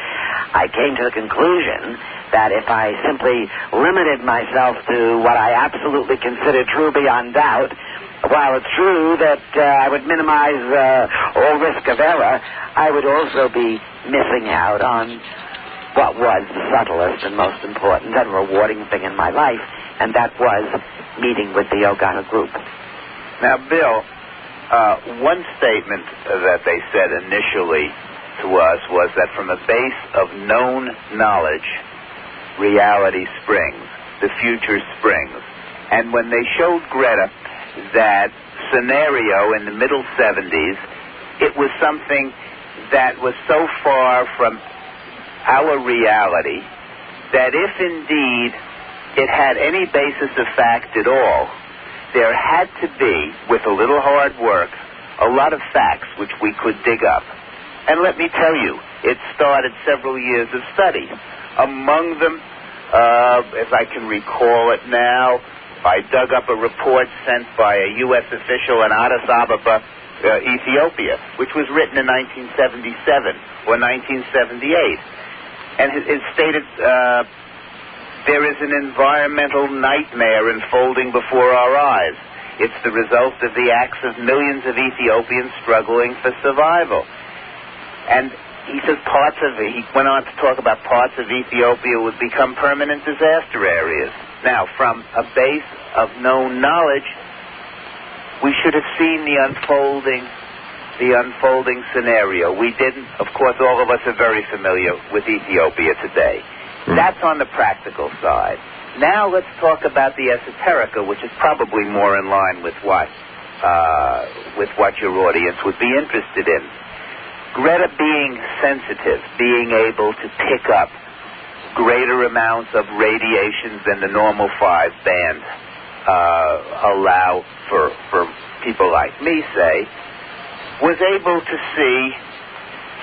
I came to the conclusion that if I simply limited myself to what I absolutely consider true beyond doubt, while it's true that I would minimize all risk of error, I would also be missing out on what was the subtlest and most important and rewarding thing in my life, and that was meeting with the Ogata group. Now, Bill, one statement that they said initially to us was that from a base of known knowledge, reality springs, the future springs. And when they showed Greta that scenario in the middle 70s, it was something that was so far from our reality that if indeed it had any basis of fact at all, there had to be, with a little hard work, a lot of facts which we could dig up. And let me tell you, it started several years of study. Among them, as I can recall it now, I dug up a report sent by a U.S. official in Addis Ababa, Ethiopia, which was written in 1977 or 1978. And it stated there is an environmental nightmare unfolding before our eyes. It's the result of the acts of millions of Ethiopians struggling for survival. And he says he went on to talk about parts of Ethiopia would become permanent disaster areas. Now, from a base of known knowledge, we should have seen the unfolding scenario. We didn't. Of course, all of us are very familiar with Ethiopia today. That's on the practical side. Now let's talk about the esoterica, which is probably more in line with what your audience would be interested in. Greta being sensitive, being able to pick up greater amounts of radiations than the normal 5 bands allow for people like me, say, was able to see,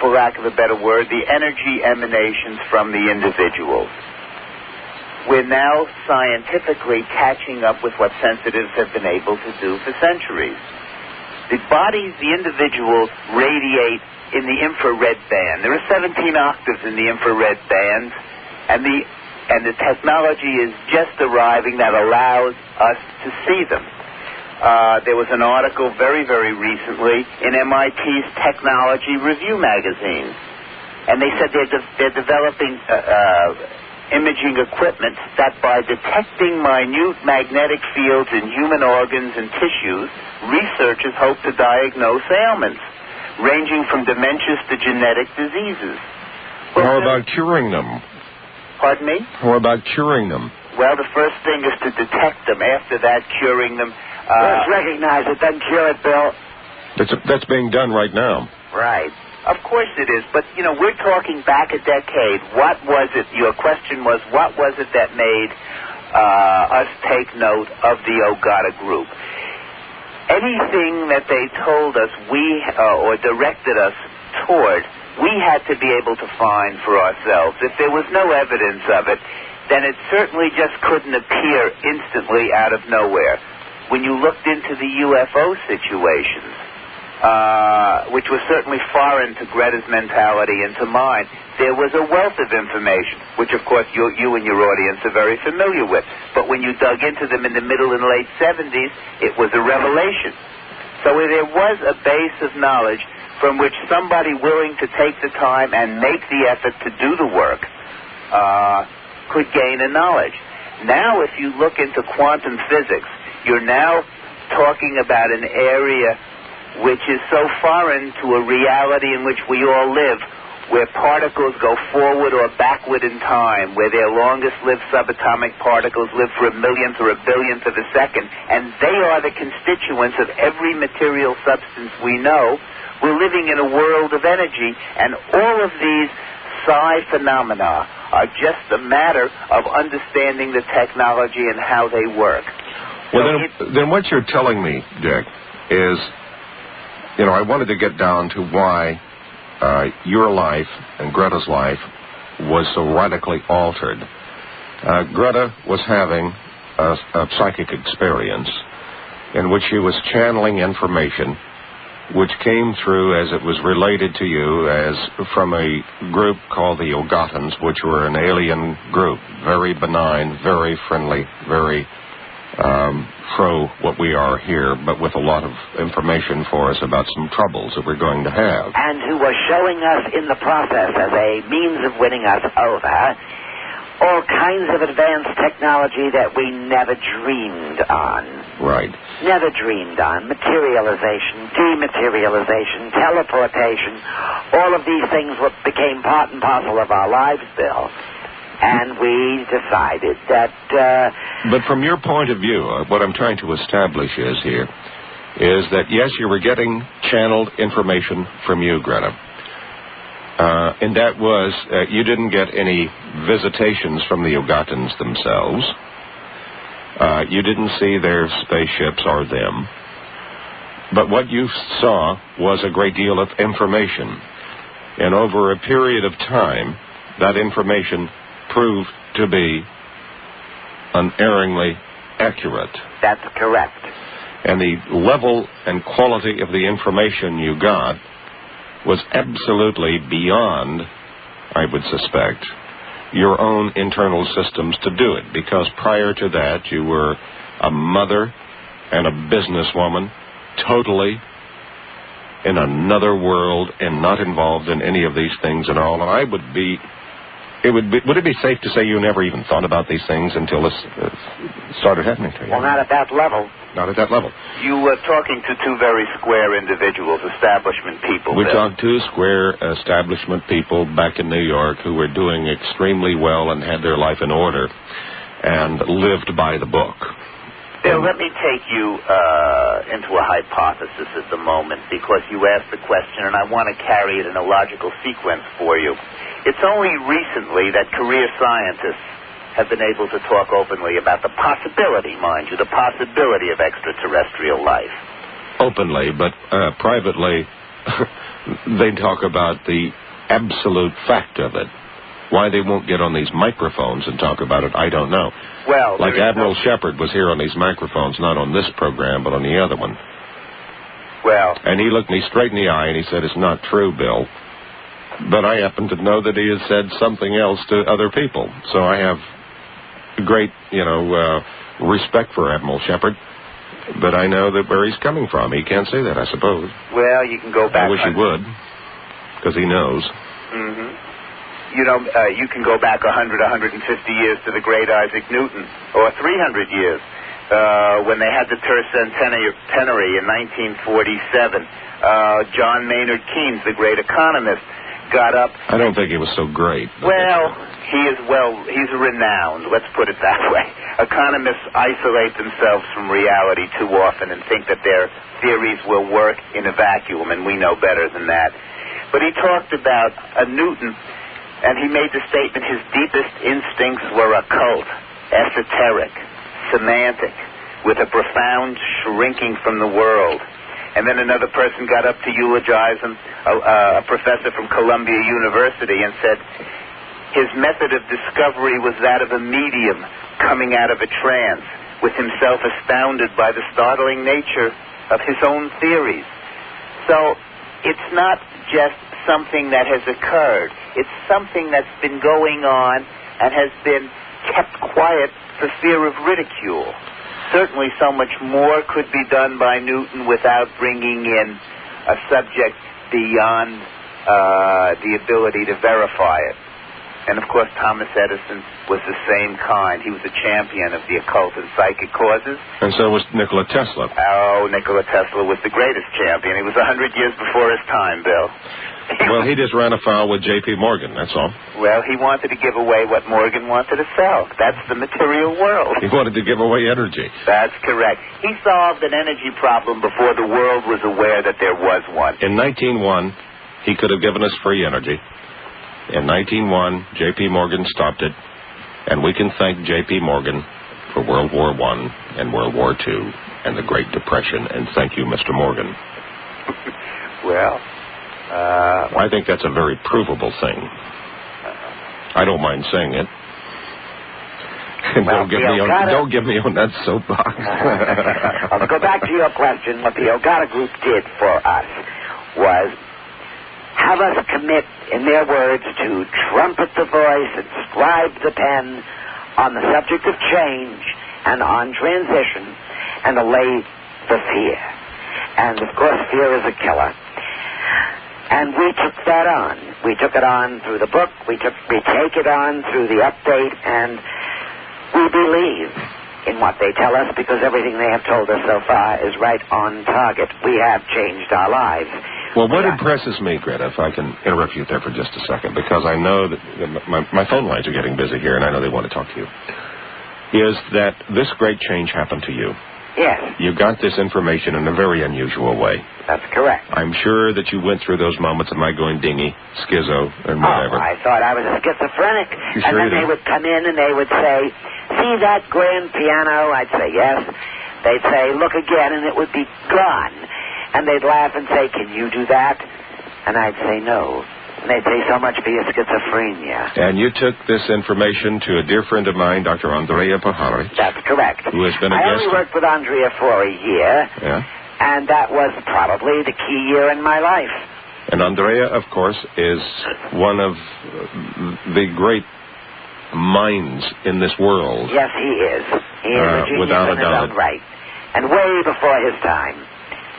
for lack of a better word, the energy emanations from the individuals. We're now scientifically catching up with what sensitives have been able to do for centuries. The bodies, the individuals, radiate in the infrared band. There are 17 octaves in the infrared band, and the technology is just arriving that allows us to see them. There was an article very, very recently in MIT's Technology Review magazine, and they said they're developing imaging equipment that by detecting minute magnetic fields in human organs and tissues, researchers hope to diagnose ailments ranging from dementias to genetic diseases. How about curing them? Pardon me? How about curing them? Well, the first thing is to detect them. After that, curing them. First recognize it, then cure it, Bill. That's being done right now. Right. Of course it is. But, we're talking back a decade. What was it? Your question was, what was it that made us take note of the Ogata group? Anything that they told us or directed us toward, we had to be able to find for ourselves. If there was no evidence of it, then it certainly just couldn't appear instantly out of nowhere. When you looked into the UFO situations, which was certainly foreign to Greta's mentality and to mine, there was a wealth of information, which of course you and your audience are very familiar with. But when you dug into them in the middle and late 70s, it was a revelation. So there was a base of knowledge from which somebody willing to take the time and make the effort to do the work could gain a knowledge. Now, if you look into quantum physics, you're now talking about an area which is so foreign to a reality in which we all live, where particles go forward or backward in time, where their longest-lived subatomic particles live for a millionth or a billionth of a second, and they are the constituents of every material substance we know. We're living in a world of energy, and all of these psi phenomena are just a matter of understanding the technology and how they work. Well, then what you're telling me, Dick, is, I wanted to get down to why your life and Greta's life was so radically altered. Greta was having a psychic experience in which she was channeling information which came through as it was related to you as from a group called the Ogatans, which were an alien group, very benign, very friendly, very pro what we are here, but with a lot of information for us about some troubles that we're going to have. And who was showing us in the process as a means of winning us over all kinds of advanced technology that we never dreamed on. Right. Never dreamed on. Materialization, dematerialization, teleportation. All of these things became part and parcel of our lives, Bill. And we decided that... But from your point of view, what I'm trying to establish is that, yes, you were getting channeled information from you, Greta. And that was, you didn't get any visitations from the Ogatans themselves. You didn't see their spaceships or them. But what you saw was a great deal of information. And over a period of time, that information proved to be unerringly accurate. That's correct. And the level and quality of the information you got was absolutely beyond, I would suspect, your own internal systems to do it. Because prior to that, you were a mother and a businesswoman, totally in another world and not involved in any of these things at all. And would it be safe to say you never even thought about these things until this started happening to you? Well, not at that level. Not at that level. You were talking to two very square individuals, establishment people. We talked to square establishment people back in New York who were doing extremely well and had their life in order and lived by the book. Bill, let me take you into a hypothesis at the moment because you asked the question and I want to carry it in a logical sequence for you. It's only recently that career scientists have been able to talk openly about the possibility, mind you, the possibility of extraterrestrial life. Openly, but privately, they talk about the absolute fact of it. Why they won't get on these microphones and talk about it, I don't know. Well, like Admiral Shepard was here on these microphones, not on this program, but on the other one. Well. And he looked me straight in the eye and he said, "It's not true, Bill." But I happen to know that he has said something else to other people. So I have great, respect for Admiral Shepard. But I know that where he's coming from. He can't say that, I suppose. Well, you can go back. I wish he would, because he knows. Mm-hmm. You can go back 100, 150 years to the great Isaac Newton, or 300 years, when they had the tercentenary in 1947. John Maynard Keynes, the great economist, got up. I don't think he was so great. Well, he's renowned, let's put it that way. Economists isolate themselves from reality too often and think that their theories will work in a vacuum, and we know better than that. But he talked about Newton, and he made the statement his deepest instincts were occult, esoteric, semantic, with a profound shrinking from the world. And then another person got up to eulogize him, a professor from Columbia University, and said his method of discovery was that of a medium coming out of a trance, with himself astounded by the startling nature of his own theories. So it's not just something that has occurred. It's something that's been going on and has been kept quiet for fear of ridicule. Certainly so much more could be done by Newton without bringing in a subject beyond the ability to verify it. And, of course, Thomas Edison was the same kind. He was a champion of the occult and psychic causes. And so was Nikola Tesla. Oh, Nikola Tesla was the greatest champion. He was 100 years before his time, Bill. Well, he just ran afoul with J.P. Morgan, that's all. Well, he wanted to give away what Morgan wanted to sell. That's the material world. He wanted to give away energy. That's correct. He solved an energy problem before the world was aware that there was one. In 1901, he could have given us free energy. In 1901, J.P. Morgan stopped it, and we can thank J.P. Morgan for World War I and World War II and the Great Depression. And thank you, Mr. Morgan. Well, I think that's a very provable thing. I don't mind saying it. Well, don't get me on that soapbox. I'll go back to your question. What the Ogata Group did for us was have us commit, in their words, to trumpet the voice and scribe the pen on the subject of change and on transition and allay the fear. And, of course, fear is a killer. And we took that on. We took it on through the book. We take it on through the update, and we believe in what they tell us because everything they have told us so far is right on target. We have changed our lives. Well, what impresses me, Greta, if I can interrupt you there for just a second, because I know that my phone lines are getting busy here, and I know they want to talk to you, is that this great change happened to you. Yes. You got this information in a very unusual way. That's correct. I'm sure that you went through those moments of my going dingy, schizo, and whatever. Oh, I thought I was a schizophrenic. You and sure then they would come in and they would say, see that grand piano? I'd say, yes. They'd say, look again, and it would be gone. And they'd laugh and say, can you do that? And I'd say, no. And they'd say, so much for your schizophrenia. And you took this information to a dear friend of mine, Dr. Andrea Pahari. That's correct. Who has been a I guest. only worked with Andrea for a year. Yeah. And that was probably the key year in my life. And Andrea, of course, is one of the great minds in this world. Yes, he is. He is a genius without in a doubt. his own right. And way before his time.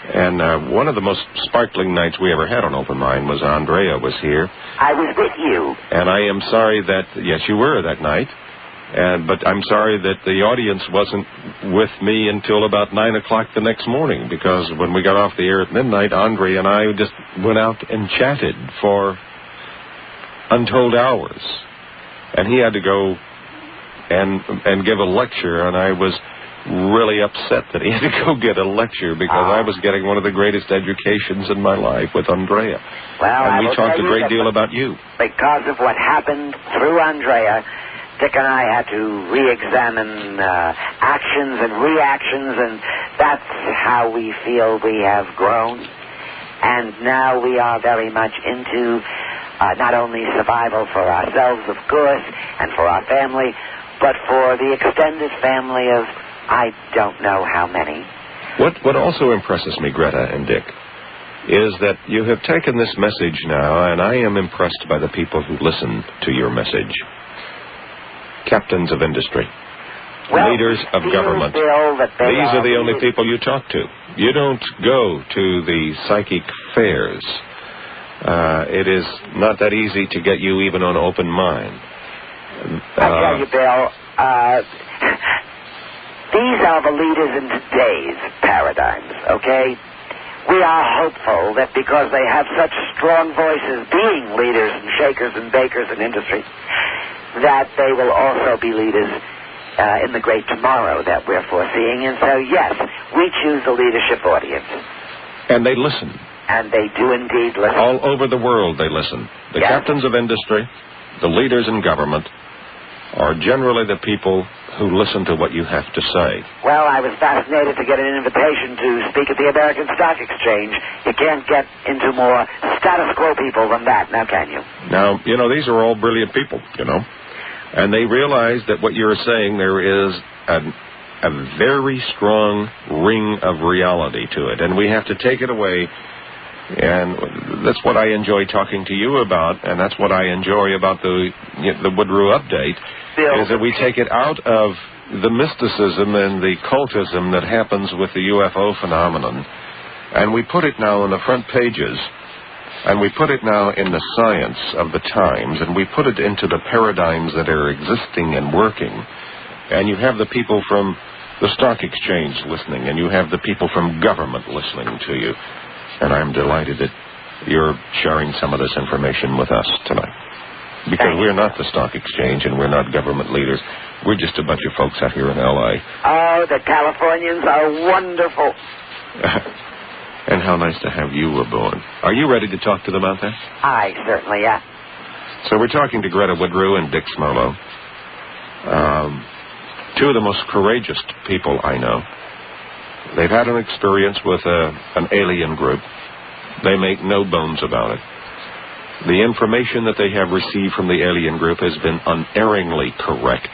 And one of the most sparkling nights we ever had on Open Mind was Andrea was here. I was with you. And I am sorry that, yes, you were that night. But I'm sorry that the audience wasn't with me until about 9 o'clock the next morning, because when we got off the air at midnight, Andre and I just went out and chatted for untold hours. And he had to go and give a lecture, and I was really upset that he had to go get a lecture because I was getting one of the greatest educations in my life with Andrea. Well, and we talked a great deal about you. Because of what happened through Andrea, Dick and I had to re-examine actions and reactions, and that's how we feel we have grown. And now we are very much into not only survival for ourselves, of course, and for our family, but for the extended family of I don't know how many. What also impresses me, Greta and Dick, is that you have taken this message now, and I am impressed by the people who listen to your message. Captains of industry, leaders of government. These are the only people you talk to. You don't go to the psychic fairs. It is not that easy to get you even on Open Mind. I tell you, Bill, these are the leaders in today's paradigms, okay? We are hopeful that because they have such strong voices being leaders and shakers and bakers in industry, that they will also be leaders in the great tomorrow that we're foreseeing. And so, yes, we choose the leadership audience. And they listen. And they do indeed listen. All over the world they listen. The captains of industry, the leaders in government, are generally the people who listen to what you have to say. Well, I was fascinated to get an invitation to speak at the American Stock Exchange. You can't get into more status quo people than that, now can you? Now, you know, these are all brilliant people, you know. And they realize that what you're saying, there is a very strong ring of reality to it. And we have to take it away. And that's what I enjoy talking to you about, and that's what I enjoy about the Woodrew update, is that we take it out of the mysticism and the cultism that happens with the UFO phenomenon, and we put it now on the front pages, and we put it now in the science of the times, and we put it into the paradigms that are existing and working. And you have the people from the stock exchange listening, and you have the people from government listening to you. And I'm delighted that you're sharing some of this information with us tonight. Because we're not the stock exchange and we're not government leaders. We're just a bunch of folks out here in L.A. Oh, the Californians are wonderful. And how nice to have you aboard. Are you ready to talk to them out there? I certainly am. So we're talking to Greta Woodrew and Dick Smolo, two of the most courageous people I know. They've had an experience with an alien group. They make no bones about it. The information that they have received from the alien group has been unerringly correct.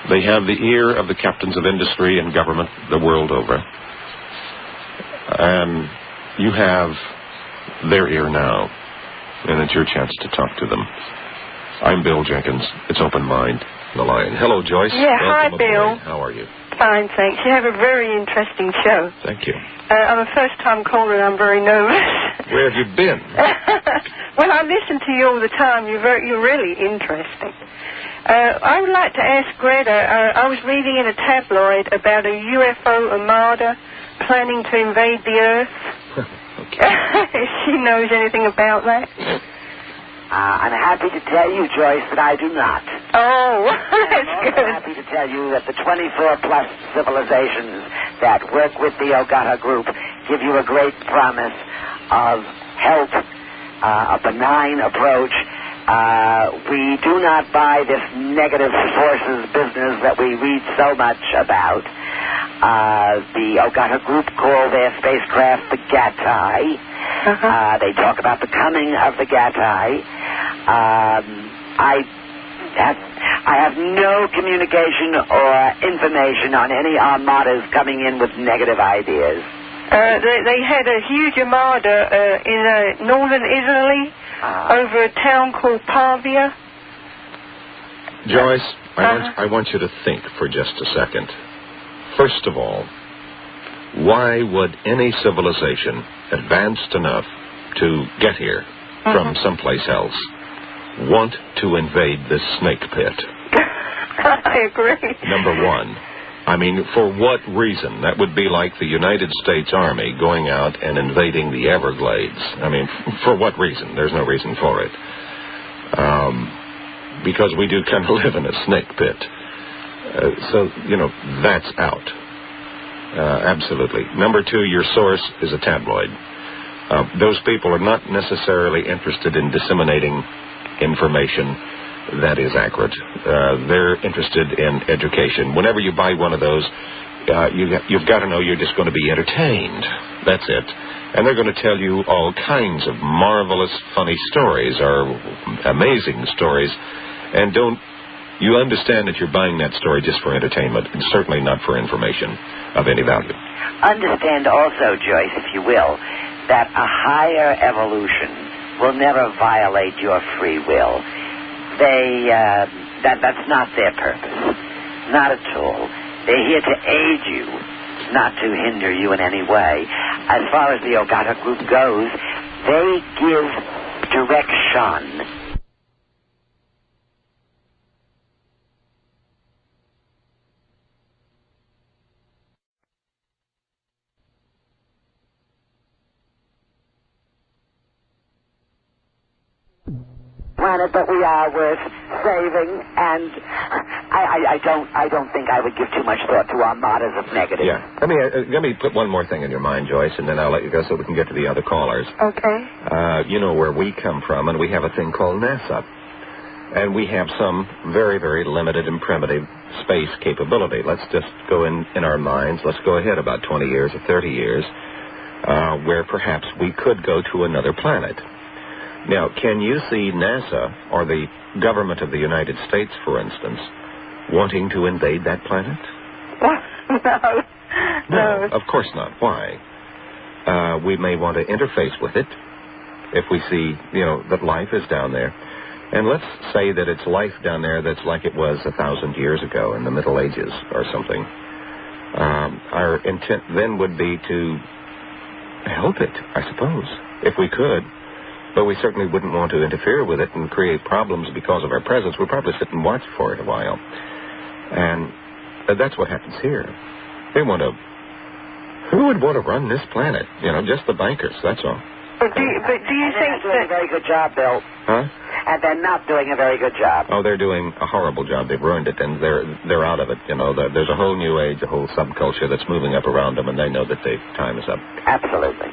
They have the ear of the captains of industry and government the world over. And you have their ear now, and it's your chance to talk to them. I'm Bill Jenkins. It's Open Mind, the Lion. Hello, Joyce. Yeah, hi, Welcome Bill. aboard. How are you? Fine, thanks. You have a very interesting show. Thank you. I'm a first-time caller, and I'm very nervous. Where have you been? Well, I listen to you all the time. You're really interesting. I would like to ask Greta, I was reading in a tabloid about a UFO armada planning to invade the Earth. Okay. If she knows anything about that. I'm happy to tell you, Joyce, that I do not. Oh, that's I'm good. happy to tell you that the 24-plus civilizations that work with the Ogata group give you a great promise of help, a benign approach. We do not buy this negative forces business that we read so much about. The Ogata group call their spacecraft the Gatai. They talk about the coming of the Gatai. I have no communication or information on any armadas coming in with negative ideas. They had a huge armada in northern Italy over a town called Pavia. Joyce, I want you to think for just a second. First of all, why would any civilization advanced enough to get here from someplace else want to invade this snake pit? I agree. Number one, I mean, for what reason? That would be like the United States Army going out and invading the Everglades. I mean, for what reason? There's no reason for it. Because we do kind of live in a snake pit. So, that's out. Absolutely. Number two, your source is a tabloid. Those people are not necessarily interested in disseminating information that is accurate. They're interested in education. Whenever you buy one of those, you've got to know you're just going to be entertained. That's it. And they're going to tell you all kinds of marvelous, funny stories or amazing stories. And you understand that you're buying that story just for entertainment and certainly not for information of any value. Understand also, Joyce, if you will, that a higher evolution will never violate your free will. That's not their purpose. Not at all. They're here to aid you, not to hinder you in any way. As far as the Ogata group goes, they give direction. Planet that we are worth saving, and I don't think I would give too much thought to armadas of negative. Yeah. Let me put one more thing in your mind, Joyce, and then I'll let you go so we can get to the other callers. Okay. You know where we come from, and we have a thing called NASA. And we have some very, very limited and primitive space capability. Let's just go in our minds. Let's go ahead about 20 years or 30 years, where perhaps we could go to another planet. Now, can you see NASA or the government of the United States, for instance, wanting to invade that planet? No, of course not. Why? We may want to interface with it if we see, that life is down there. And let's say that it's life down there that's like it was 1,000 years ago in the Middle Ages or something. Our intent then would be to help it, I suppose, if we could. But we certainly wouldn't want to interfere with it and create problems because of our presence. We'd probably sit and watch for it a while. And that's what happens here. They want to... Who would want to run this planet? Just the bankers, that's all. But do you think they're doing a very good job, Bill? Huh? And they're not doing a very good job. Oh, they're doing a horrible job. They've ruined it, and they're out of it. There's a whole new age, a whole subculture that's moving up around them, and they know that their time is up. Absolutely.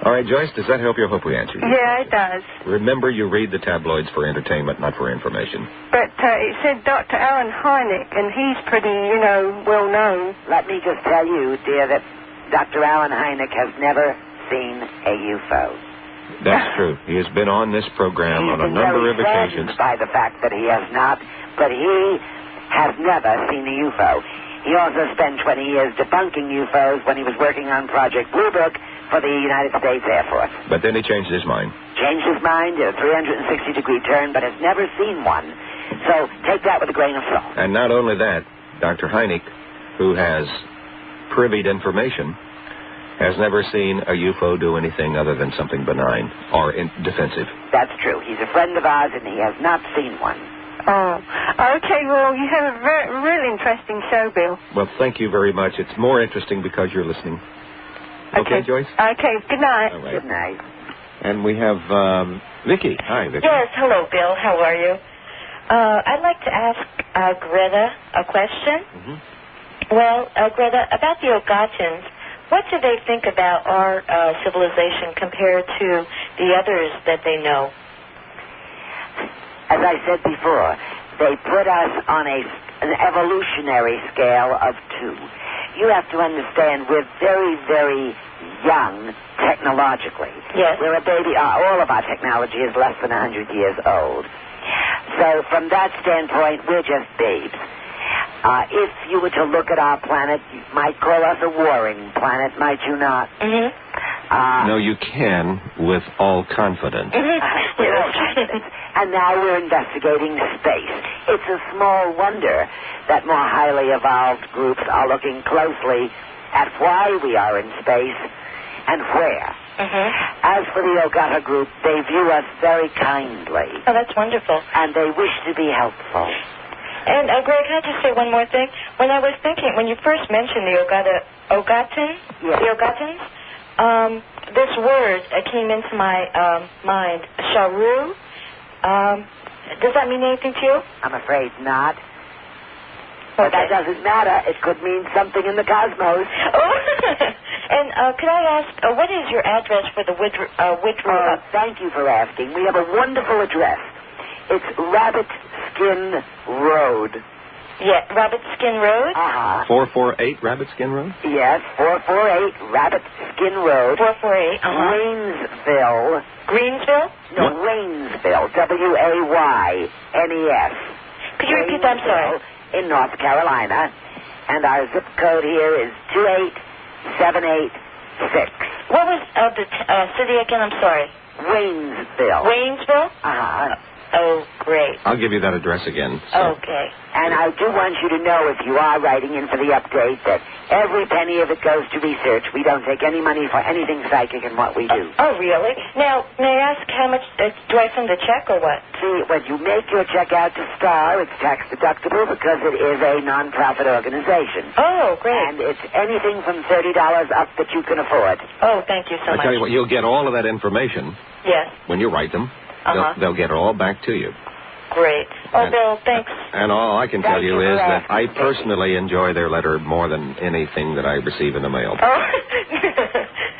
All right, Joyce, does that help you? I hope we answered you. Yeah, it does. Remember, you read the tabloids for entertainment, not for information. But it said Dr. Alan Hynek, and he's pretty, well known. Let me just tell you, dear, that Dr. Alan Hynek has never seen a UFO. That's true. He has been on this program on a number of occasions. By the fact that he has not, but he has never seen a UFO. He also spent 20 years debunking UFOs when he was working on Project Blue Book for the United States Air Force. But then he changed his mind. Changed his mind, did a 360-degree turn, but has never seen one. So take that with a grain of salt. And not only that, Dr. Hynek, who has privied information, has never seen a UFO do anything other than something benign or defensive. That's true. He's a friend of ours, and he has not seen one. Oh, okay. Well, you have a really interesting show, Bill. Well, thank you very much. It's more interesting because you're listening. Okay, Joyce? Okay, good night. All right. Good night. And we have Vicki. Hi, Vicki. Yes, hello, Bill. How are you? I'd like to ask Greta a question. Mm-hmm. Well, Greta, about the Ogatans, what do they think about our civilization compared to the others that they know? As I said before, they put us on an evolutionary scale of 2. You have to understand we're very, very young technologically. Yes. We're a baby. All of our technology is less than 100 years old. So from that standpoint, we're just babes. If you were to look at our planet, you might call us a warring planet, might you not? Mm-hmm. No, you can with all confidence. And now we're investigating space. It's a small wonder that more highly evolved groups are looking closely at why we are in space and where. Mm-hmm. As for the Ogata group, they view us very kindly. Oh, that's wonderful. And they wish to be helpful. And, Greg, can I just say one more thing? When I was thinking, when you first mentioned the Ogatans, yes. the Ogatans, this word came into my mind, Sharu. Does that mean anything to you? I'm afraid not. But that doesn't matter. It could mean something in the cosmos. Oh. And could I ask, what is your address for the Woodrew? Thank you for asking. We have a wonderful address. It's Rabbit Skin Road. Yeah, Rabbit Skin Road? 448 Rabbit Skin Road? Yes, 448 Rabbit Skin Road. 448, Waynesville. Greensville? No, Waynesville. Waynes. Could you repeat that? I'm sorry. In North Carolina. And our zip code here is 28786. What was the city again? I'm sorry. Waynesville. Waynesville? Oh, great. I'll give you that address again. So. Okay. And I do want you to know, if you are writing in for the update, that every penny of it goes to research. We don't take any money for anything psychic in what we do. Oh, really? Now, may I ask how much do I send a check or what? See, when you make your check out to STAR, it's tax deductible because it is a non-profit organization. Oh, great. And it's anything from $30 up that you can afford. Oh, thank you so much. I tell you what, you'll get all of that information. Yes. When you write them. They'll get it all back to you. Great. Oh, Bill, thanks. And all I can tell you is that I personally enjoy their letter more than anything that I receive in the mail. Oh,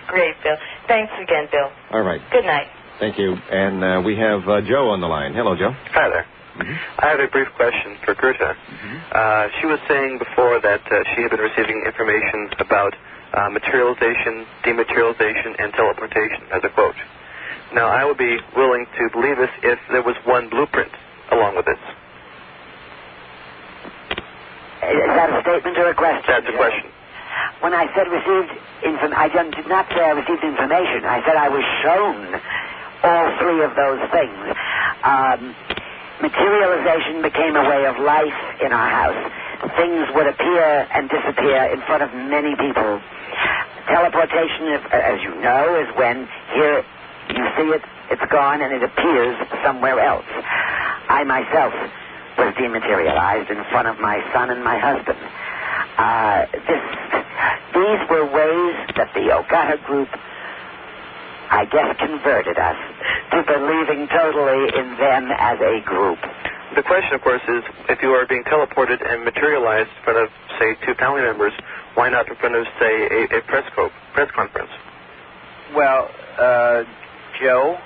great, Bill. Thanks again, Bill. All right. Good night. Thank you. And we have Joe on the line. Hello, Joe. Hi there. Mm-hmm. I have a brief question for Greta. Mm-hmm. She was saying before that she had been receiving information about materialization, dematerialization, and teleportation, as a quote. Now, I would be willing to believe this if there was one blueprint along with this. Is that a statement or a question? That's a question. When I said I did not say I received information. I said I was shown all three of those things. Materialization became a way of life in our house. Things would appear and disappear in front of many people. Teleportation, as you know, is when here you see it, it's gone, and it appears somewhere else. I myself was dematerialized in front of my son and my husband. These were ways that the Ogata group, I guess, converted us to believing totally in them as a group. The question, of course, is if you are being teleported and materialized in front of, say, two family members, why not in front of, say, a press conference? Well, Joe.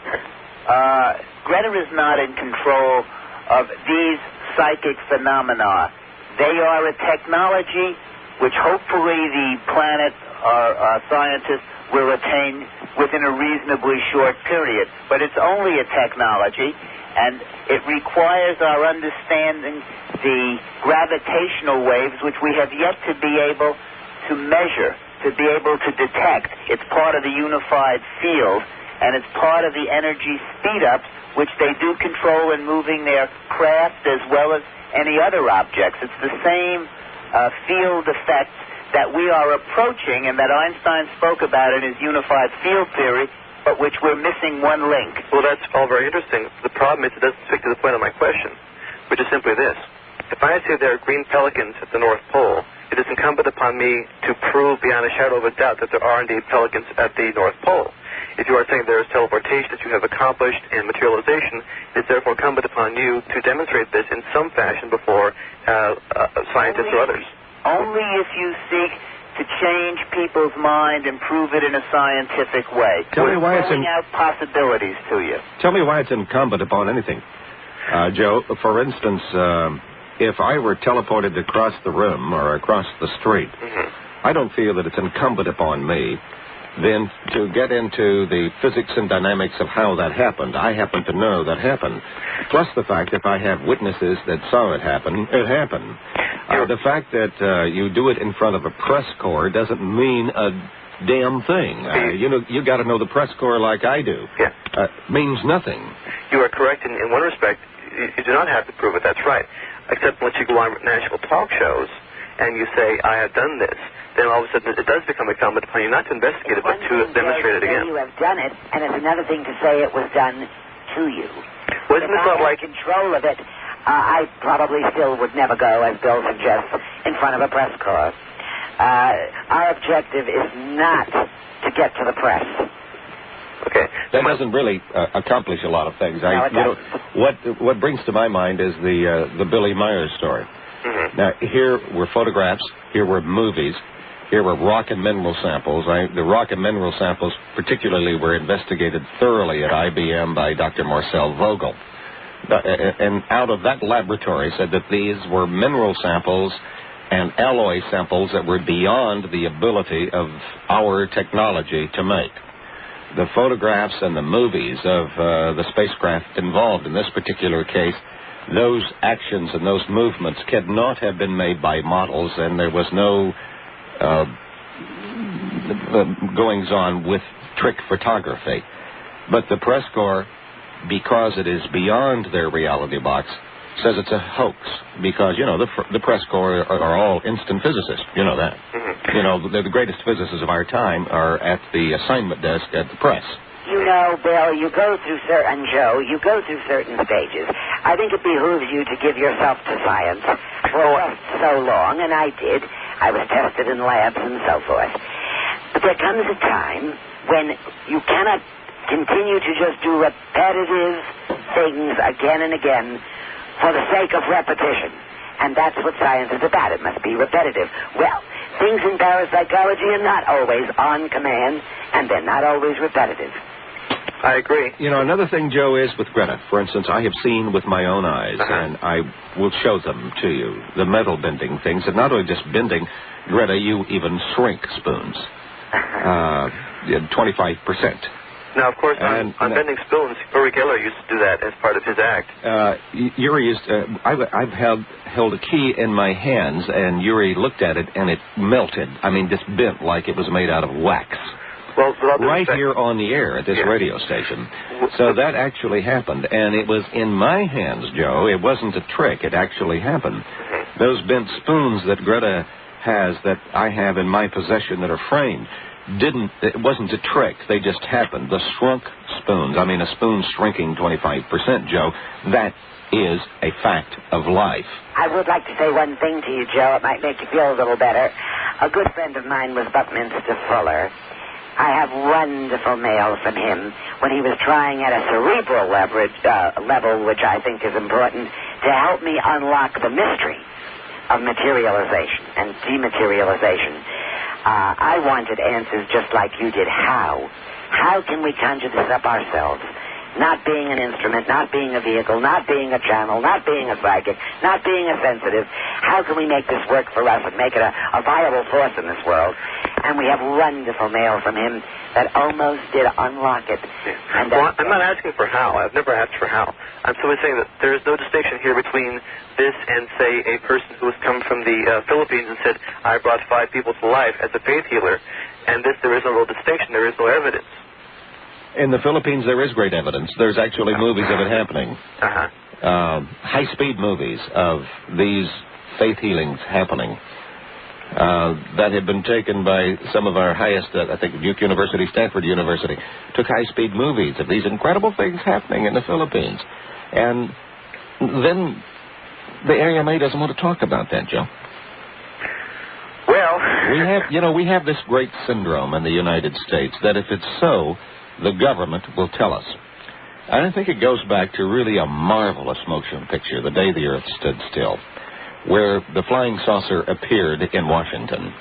Greta is not in control of these psychic phenomena. They are a technology which hopefully the planet, our scientists, will attain within a reasonably short period. But it's only a technology, and it requires our understanding the gravitational waves, which we have yet to be able to measure, to be able to detect. It's part of the unified field, and it's part of the energy speed-ups, which they do control in moving their craft as well as any other objects. It's the same field effects that we are approaching and that Einstein spoke about in his unified field theory, but which we're missing one link. Well, that's all very interesting. The problem is it doesn't speak to the point of my question, which is simply this. If I say there are green pelicans at the North Pole, it is incumbent upon me to prove beyond a shadow of a doubt that there are indeed pelicans at the North Pole. If you are saying there is teleportation that you have accomplished and materialization, it is therefore incumbent upon you to demonstrate this in some fashion before scientists or others. Only if you seek to change people's mind and prove it in a scientific way. Tell me why it's throwing out possibilities to you. Tell me why it's incumbent upon anything. Joe, for instance, if I were teleported across the room or across the street, I don't feel that it's incumbent upon me then to get into the physics and dynamics of how that happened. I happen to know that happened. Plus the fact if I have witnesses that saw it happen, it happened. The fact that you do it in front of a press corps doesn't mean a damn thing. You got to know the press corps like I do. Yeah. Means nothing. You are correct in one respect. You do not have to prove it. That's right. Except once you go on national talk shows and you say, I have done this, then all of a sudden it does become incumbent upon you not to investigate it, but to demonstrate it again. You have done it, and it's another thing to say it was done to you. Well, isn't this not like control of it? I probably still would never go, as Bill suggests, in front of a press corps. Our objective is not to get to the press. Okay. That doesn't really accomplish a lot of things. No, it doesn't. What brings to my mind is the Billy Myers story. Now, here were photographs, here were movies, here were rock and mineral samples. The rock and mineral samples particularly were investigated thoroughly at IBM by Dr. Marcel Vogel. And out of that laboratory said that these were mineral samples and alloy samples that were beyond the ability of our technology to make. The photographs and the movies of the spacecraft involved in this particular case, those actions and those movements could not have been made by models, and there was no goings-on with trick photography. But the press corps, because it is beyond their reality box, says it's a hoax, because, the press corps are all instant physicists. You know that. The greatest physicists of our time are at the assignment desk at the press. You know, Bill, you go through certain stages. I think it behooves you to give yourself to science for just so long, and I did. I was tested in labs and so forth. But there comes a time when you cannot continue to just do repetitive things again and again for the sake of repetition. And that's what science is about. It must be repetitive. Well, things in parapsychology are not always on command, and they're not always repetitive. I agree. Another thing, Joe, is with Greta. For instance, I have seen with my own eyes, and I will show them to you, the metal bending things. And not only just bending, Greta, you even shrink spoons. 25%. Now, of course, on bending spoons, Uri Geller used to do that as part of his act. Uri used I've held a key in my hands, and Uri looked at it, and it melted. I mean, just bent like it was made out of wax. Well, right here on the air at this radio station. So that actually happened, and it was in my hands, Joe. It wasn't a trick. It actually happened. Those bent spoons that Greta has, that I have in my possession that are framed, it wasn't a trick. They just happened. The shrunk spoons, a spoon shrinking 25%, Joe, that is a fact of life. I would like to say one thing to you, Joe. It might make you feel a little better. A good friend of mine was Buckminster Fuller. I have wonderful mail from him when he was trying at a cerebral level, which I think is important, to help me unlock the mystery of materialization and dematerialization. I wanted answers just like you did. How? How can we conjure this up ourselves? Not being an instrument, not being a vehicle, not being a channel, not being a psychic, not being a sensitive. How can we make this work for us and make it a viable force in this world? And we have wonderful mail from him that almost did unlock it. And well, I'm not asking for how. I've never asked for how. I'm simply saying that there is no distinction here between this and, say, a person who has come from the Philippines and said, I brought 5 people to life as a faith healer, and this, there is no real distinction. There is no evidence. In the Philippines, there is great evidence. There's actually movies of it happening. High-speed movies of these faith healings happening that had been taken by some of our highest, I think, Duke University, Stanford University, took high-speed movies of these incredible things happening in the Philippines. And then the AMA doesn't want to talk about that, Joe. Well, we have this great syndrome in the United States that if it's so, the government will tell us. I think it goes back to really a marvelous motion picture, The Day the Earth Stood Still, where the flying saucer appeared in Washington.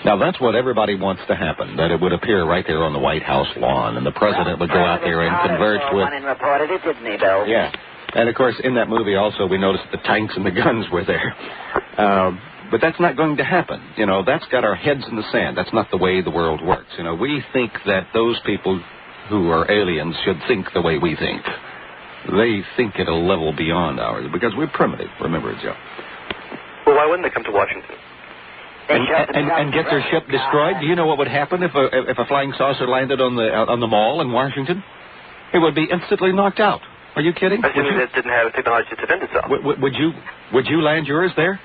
Now, that's what everybody wants to happen, that it would appear right there on the White House lawn, and the president would go out there and converge with... and reported it, didn't he, Bill? Yeah. And, of course, in that movie also we noticed the tanks and the guns were there. But that's not going to happen. That's got our heads in the sand. That's not the way the world works. We think that those people who are aliens should think the way we think. They think at a level beyond ours because we're primitive. Remember it, Joe. Well, why wouldn't they come to Washington? And get their ship destroyed? Do you know what would happen if a flying saucer landed on the mall in Washington? It would be instantly knocked out. Are you kidding? Assuming it didn't have technology to defend itself. Would you land yours there?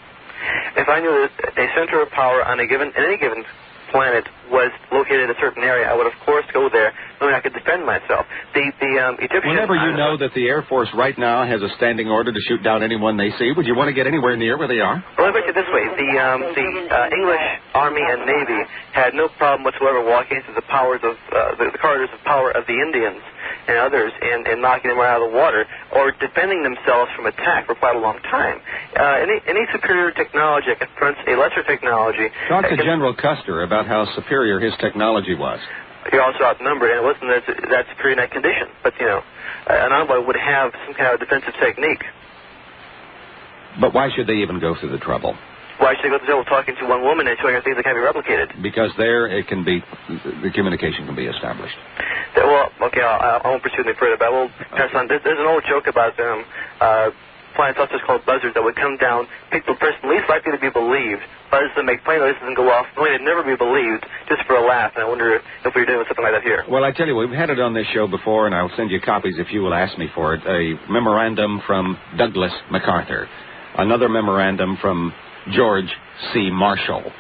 If I knew that a center of power on any given planet was located in a certain area, I would, of course, go there knowing I could defend myself. The Egyptians... Whenever you know that the Air Force right now has a standing order to shoot down anyone they see, would you want to get anywhere near where they are? Well, let me put it this way. The English Army and Navy had no problem whatsoever walking into the powers of the corridors of power of the Indians and others and knocking them right out of the water or defending themselves from attack for quite a long time. Any superior technology that confronts a lesser technology... Talk to General Custer about how superior his technology was. You're also outnumbered, and it wasn't that superior in that condition. But, an envoy would have some kind of defensive technique. But why should they even go through the trouble? Why should they go through the trouble talking to one woman and showing her things that can't be replicated? Because the communication can be established. Well, okay, I won't pursue any further, but I will pass on. There's an old joke about flying saucers called buzzards that would come down, pick the person least likely to be believed, buzz them, make plain noises, and go off, knowing they'd never be believed, just for a laugh. And I wonder if we're doing something like that here. Well, I tell you, we've had it on this show before, and I'll send you copies if you will ask me for it. A memorandum from Douglas MacArthur. Another memorandum from George C. Marshall,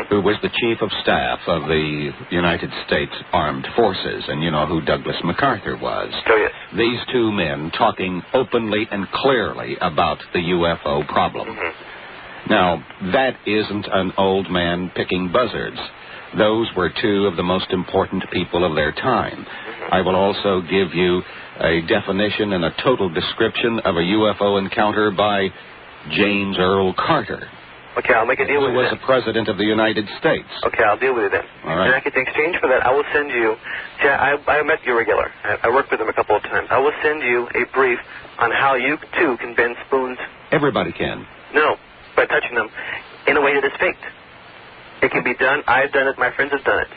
who was the chief of staff of the United States Armed Forces, and you know who Douglas MacArthur was. Oh, yes. These two men talking openly and clearly about the UFO problem. Now, that isn't an old man picking buzzards. Those were two of the most important people of their time. I will also give you a definition and a total description of a UFO encounter by James Earl Carter. Okay, I'll make a deal with you. Who was the President of the United States. Okay, I'll deal with it then. All right. And in exchange for that, I will send you... I met you regular. I worked with him a couple of times. I will send you a brief on how you, too, can bend spoons. Everybody can. No, by touching them in a way that is faked. It can be done. I've done it. My friends have done it.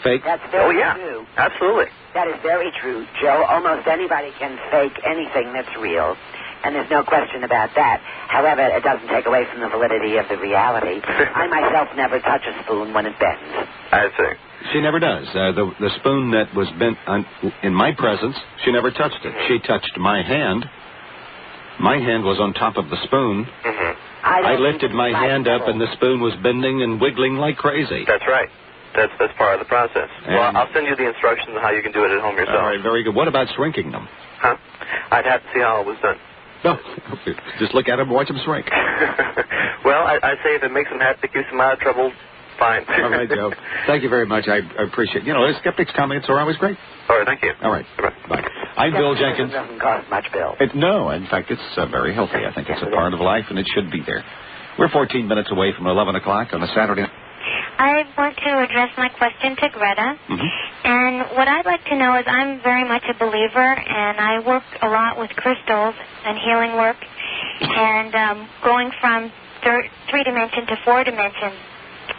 Fake? That's very true. true. Absolutely. That is very true, Joe. Almost anybody can fake anything that's real. And there's no question about that. However, it doesn't take away from the validity of the reality. I myself never touch a spoon when it bends. I see. She never does. The spoon that was bent in my presence, she never touched it. She touched my hand. My hand was on top of the spoon. I lifted my hand up, and the spoon was bending and wiggling like crazy. That's right. That's part of the process. Well, I'll send you the instructions on how you can do it at home yourself. All right, very good. What about shrinking them? Huh? I'd have to see how it was done. No, just look at them and watch them shrink. Well, I say if it makes them happy, keeps them out of trouble, fine. All right, Joe. Thank you very much. I appreciate it. The skeptics' comments are always great. All right, thank you. All right. Bye. I'm Bill Jenkins. It doesn't cost much, Bill. No, in fact, it's very healthy. I think it's a part of life, and it should be there. We're 14 minutes away from 11 o'clock on a Saturday. I want to address my question to Greta. And what I'd like to know is I'm very much a believer, and I work a lot with crystals and healing work, and going from 3-dimension to 4-dimension.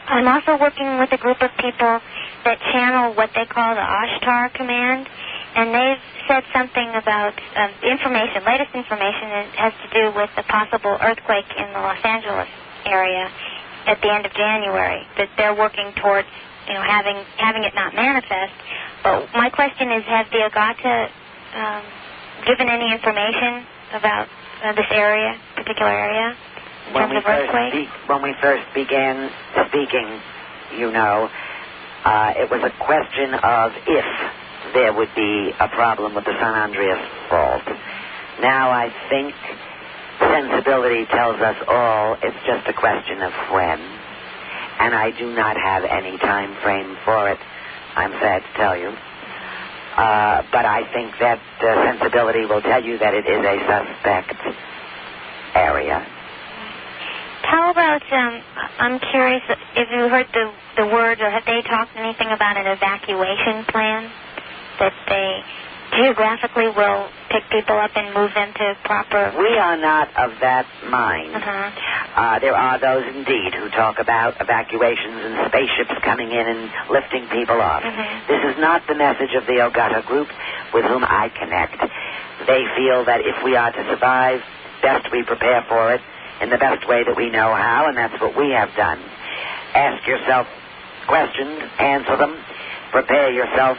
I'm also working with a group of people that channel what they call the Ashtar command, and they've said something about information. Latest information has to do with the possible earthquake in the Los Angeles area at the end of January, that they're working towards, having it not manifest. But my question is, has the Agata given any information about this particular area, in terms of earthquake? When we first began speaking, it was a question of if there would be a problem with the San Andreas Fault. Now I think sensibility tells us all it's just a question of when, and I do not have any time frame for it, I'm sad to tell you. But I think that sensibility will tell you that it is a suspect area. How about, I'm curious if you heard the word, or have they talked anything about an evacuation plan, that they geographically will pick people up and move them to proper... We are not of that mind. There are those, indeed, who talk about evacuations and spaceships coming in and lifting people off. This is not the message of the Ogata group with whom I connect. They feel that if we are to survive, best we prepare for it in the best way that we know how, and that's what we have done. Ask yourself questions, answer them, prepare yourself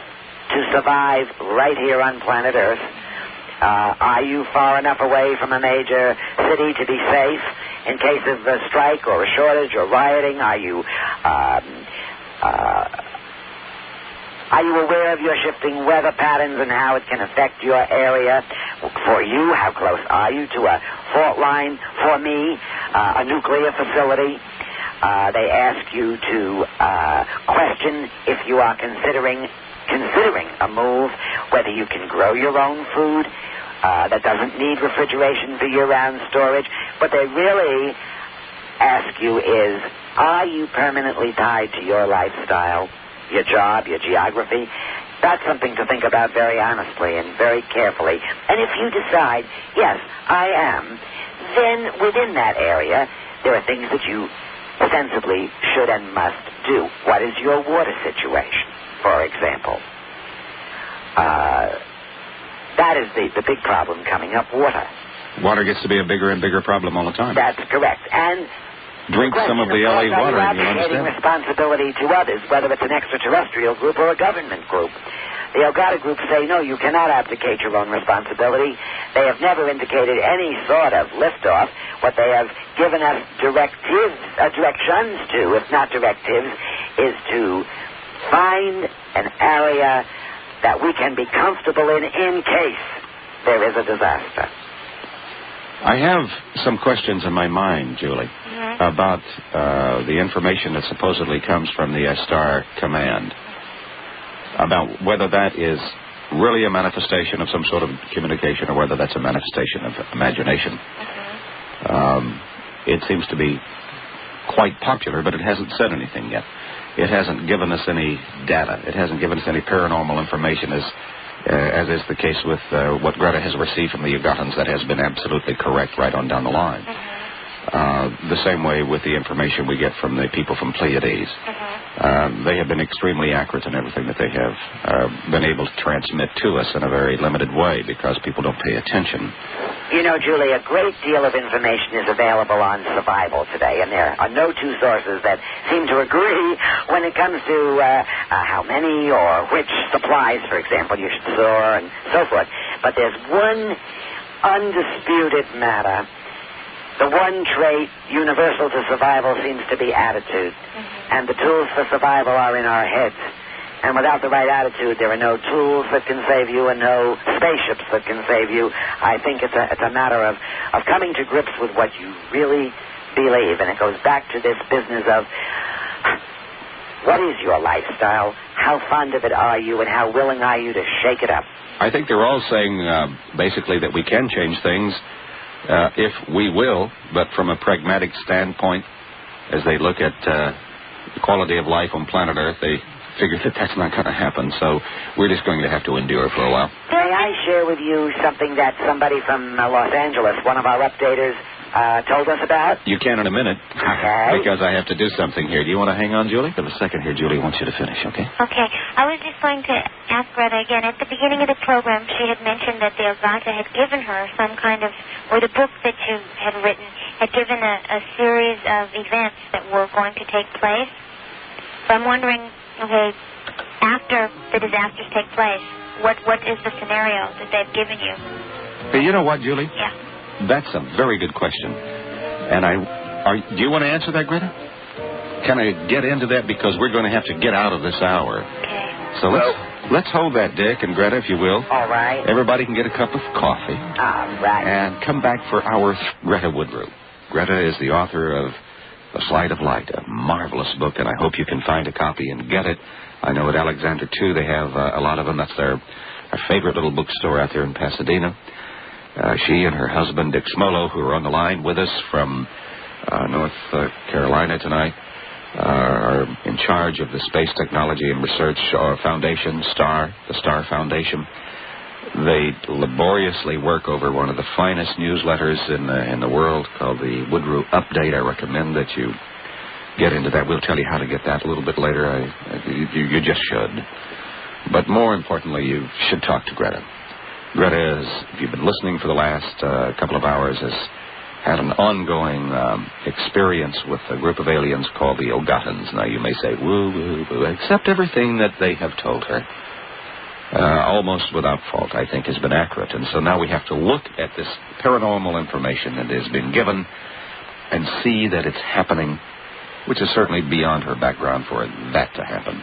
to survive right here on planet Earth. Are you far enough away from a major city to be safe in case of a strike or a shortage or rioting? Are you aware of your shifting weather patterns and how it can affect your area? For you, how close are you to a fault line? For me, a nuclear facility. They ask you to question if you are considering a move, whether you can grow your own food that doesn't need refrigeration for year-round storage. What they really ask you is, are you permanently tied to your lifestyle, your job, your geography? That's something to think about very honestly and very carefully. And if you decide, yes, I am, then within that area, there are things that you sensibly should and must do. What is your water situation, for example? That is the big problem coming up, water. Water gets to be a bigger and bigger problem all the time. That's correct. And drink some of the LA water and you'll understand. Responsibility to others, whether it's an extraterrestrial group or a government group. The Ogata group say, no, you cannot abdicate your own responsibility. They have never indicated any sort of liftoff. What they have given us directions to, if not directives, is to find an area that we can be comfortable in case there is a disaster. I have some questions in my mind, Julie, about the information that supposedly comes from the Ashtar command, about whether that is really a manifestation of some sort of communication or whether that's a manifestation of imagination. It seems to be quite popular, but it hasn't said anything yet. It hasn't given us any data. It hasn't given us any paranormal information, as is the case with what Greta has received from the Ogatans. That has been absolutely correct right on down the line. The same way with the information we get from the people from Pleiades. They have been extremely accurate in everything that they have been able to transmit to us in a very limited way because people don't pay attention. You know, Julie, a great deal of information is available on survival today, and there are no two sources that seem to agree when it comes to how many or which supplies, for example, you should store and so forth. But there's one undisputed matter. The one trait universal to survival seems to be attitude. And the tools for survival are in our heads. And without the right attitude, there are no tools that can save you and no spaceships that can save you. I think it's a matter of coming to grips with what you really believe. And it goes back to this business of what is your lifestyle, how fond of it are you, and how willing are you to shake it up? I think they're all saying basically that we can change things if we will, but from a pragmatic standpoint, as they look at the quality of life on planet Earth, they figure that that's not going to happen, so we're just going to have to endure for a while. May I share with you something that somebody from Los Angeles, one of our updaters, told us about? You can in a minute, Okay. because I have to do something here. Do you want to hang on, Julie? For a second here, Julie wants you to finish, okay? Okay. I was just going to ask Greta again. At the beginning of the program, she had mentioned that the Ogata had given her some kind of, or the book that you had written had given a series of events that were going to take place. So I'm wondering, okay, after the disasters take place, what is the scenario that they've given you? Hey, you know what, Julie? Yeah. That's a very good question. And do you want to answer that, Greta? Can I get into that? Because we're going to have to get out of this hour. Okay. So let's hold that, Dick and Greta, if you will. All right. Everybody can get a cup of coffee. All right. And come back for our Greta Woodrew. Greta is the author of The Sleight of Light, a marvelous book, and I hope you can find a copy and get it. I know at Alexander, too, they have a lot of them. That's their favorite little bookstore out there in Pasadena. She and her husband, Dick Smolo, who are on the line with us from North Carolina tonight, are in charge of the Space Technology and Research Foundation, the STAR Foundation. They laboriously work over one of the finest newsletters in the world called the Woodrew Update. I recommend that you get into that. We'll tell you how to get that a little bit later. You just should. But more importantly, you should talk to Greta. Greta, if you've been listening for the last couple of hours, has had an ongoing experience with a group of aliens called the Ogatans. Now, you may say, woo, woo, woo, accept everything that they have told her. Almost without fault, I think, has been accurate. And so now we have to look at this paranormal information that has been given and see that it's happening, which is certainly beyond her background for that to happen.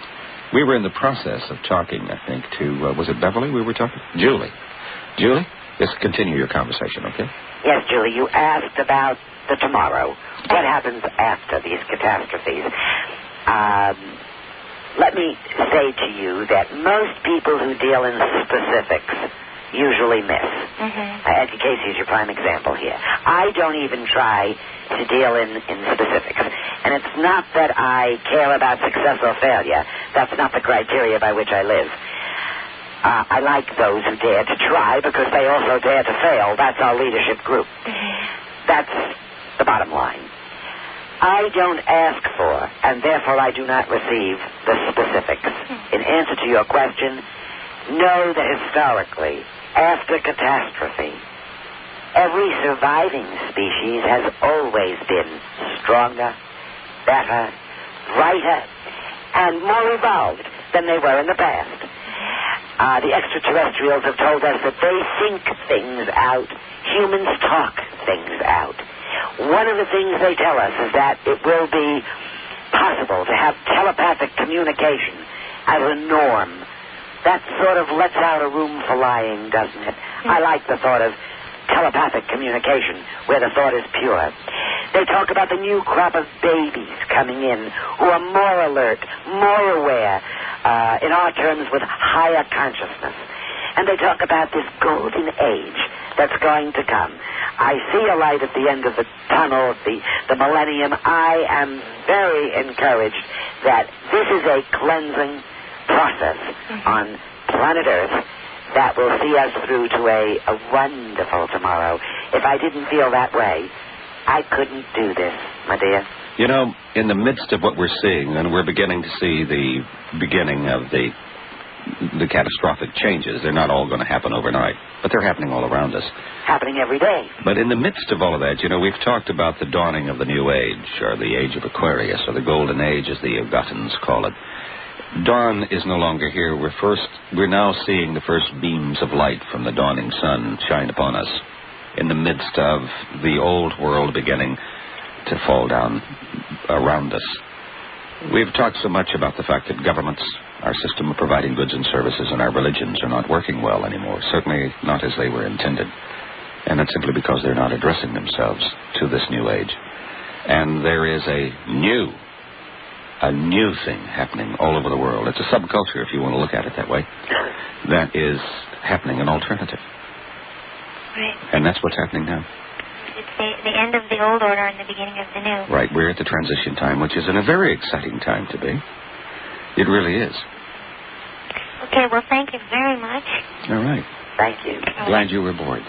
We were in the process of talking, I think, to, was it Beverly we were talking? Julie, let's continue your conversation, okay? Yes, Julie, you asked about the tomorrow. What happens after these catastrophes? Let me say to you that most people who deal in specifics usually miss. Eddie Casey is your prime example here. I don't even try to deal in specifics. And it's not that I care about success or failure. That's not the criteria by which I live. I like those who dare to try because they also dare to fail. That's our leadership group. That's the bottom line. I don't ask for, and therefore I do not receive, the specifics. In answer to your question, know that historically, after catastrophe, every surviving species has always been stronger, better, brighter, and more evolved than they were in the past. The extraterrestrials have told us that they think things out. Humans talk things out. One of the things they tell us is that it will be possible to have telepathic communication as a norm. That sort of lets out a room for lying, doesn't it? I like the thought of telepathic communication where the thought is pure. They talk about the new crop of babies coming in who are more alert, more aware, in our terms with higher consciousness. And they talk about this golden age that's going to come. I see a light at the end of the tunnel, the millennium. I am very encouraged that this is a cleansing process on planet Earth that will see us through to a wonderful tomorrow. If I didn't feel that way, I couldn't do this, my dear. You know, in the midst of what we're seeing, and we're beginning to see the beginning of the catastrophic changes. They're not all going to happen overnight, but they're happening all around us. Happening every day. But in the midst of all of that, you know, we've talked about the dawning of the new age, or the age of Aquarius, or the golden age, as the Ogatans call it. Dawn is no longer here. We're now seeing the first beams of light from the dawning sun shine upon us in the midst of the old world beginning to fall down around us. We've talked so much about the fact that governments, our system of providing goods and services, and our religions are not working well anymore, certainly not as they were intended. And that's simply because they're not addressing themselves to this new age. And there is a new thing happening all over the world. It's a subculture, if you want to look at it that way, that is happening, an alternative. Right. And that's what's happening now. It's the end of the old order and the beginning of the new. Right, we're at the transition time, which is a very exciting time to be. It really is. Okay, well, thank you very much. All right. Thank you. Glad you were aboard.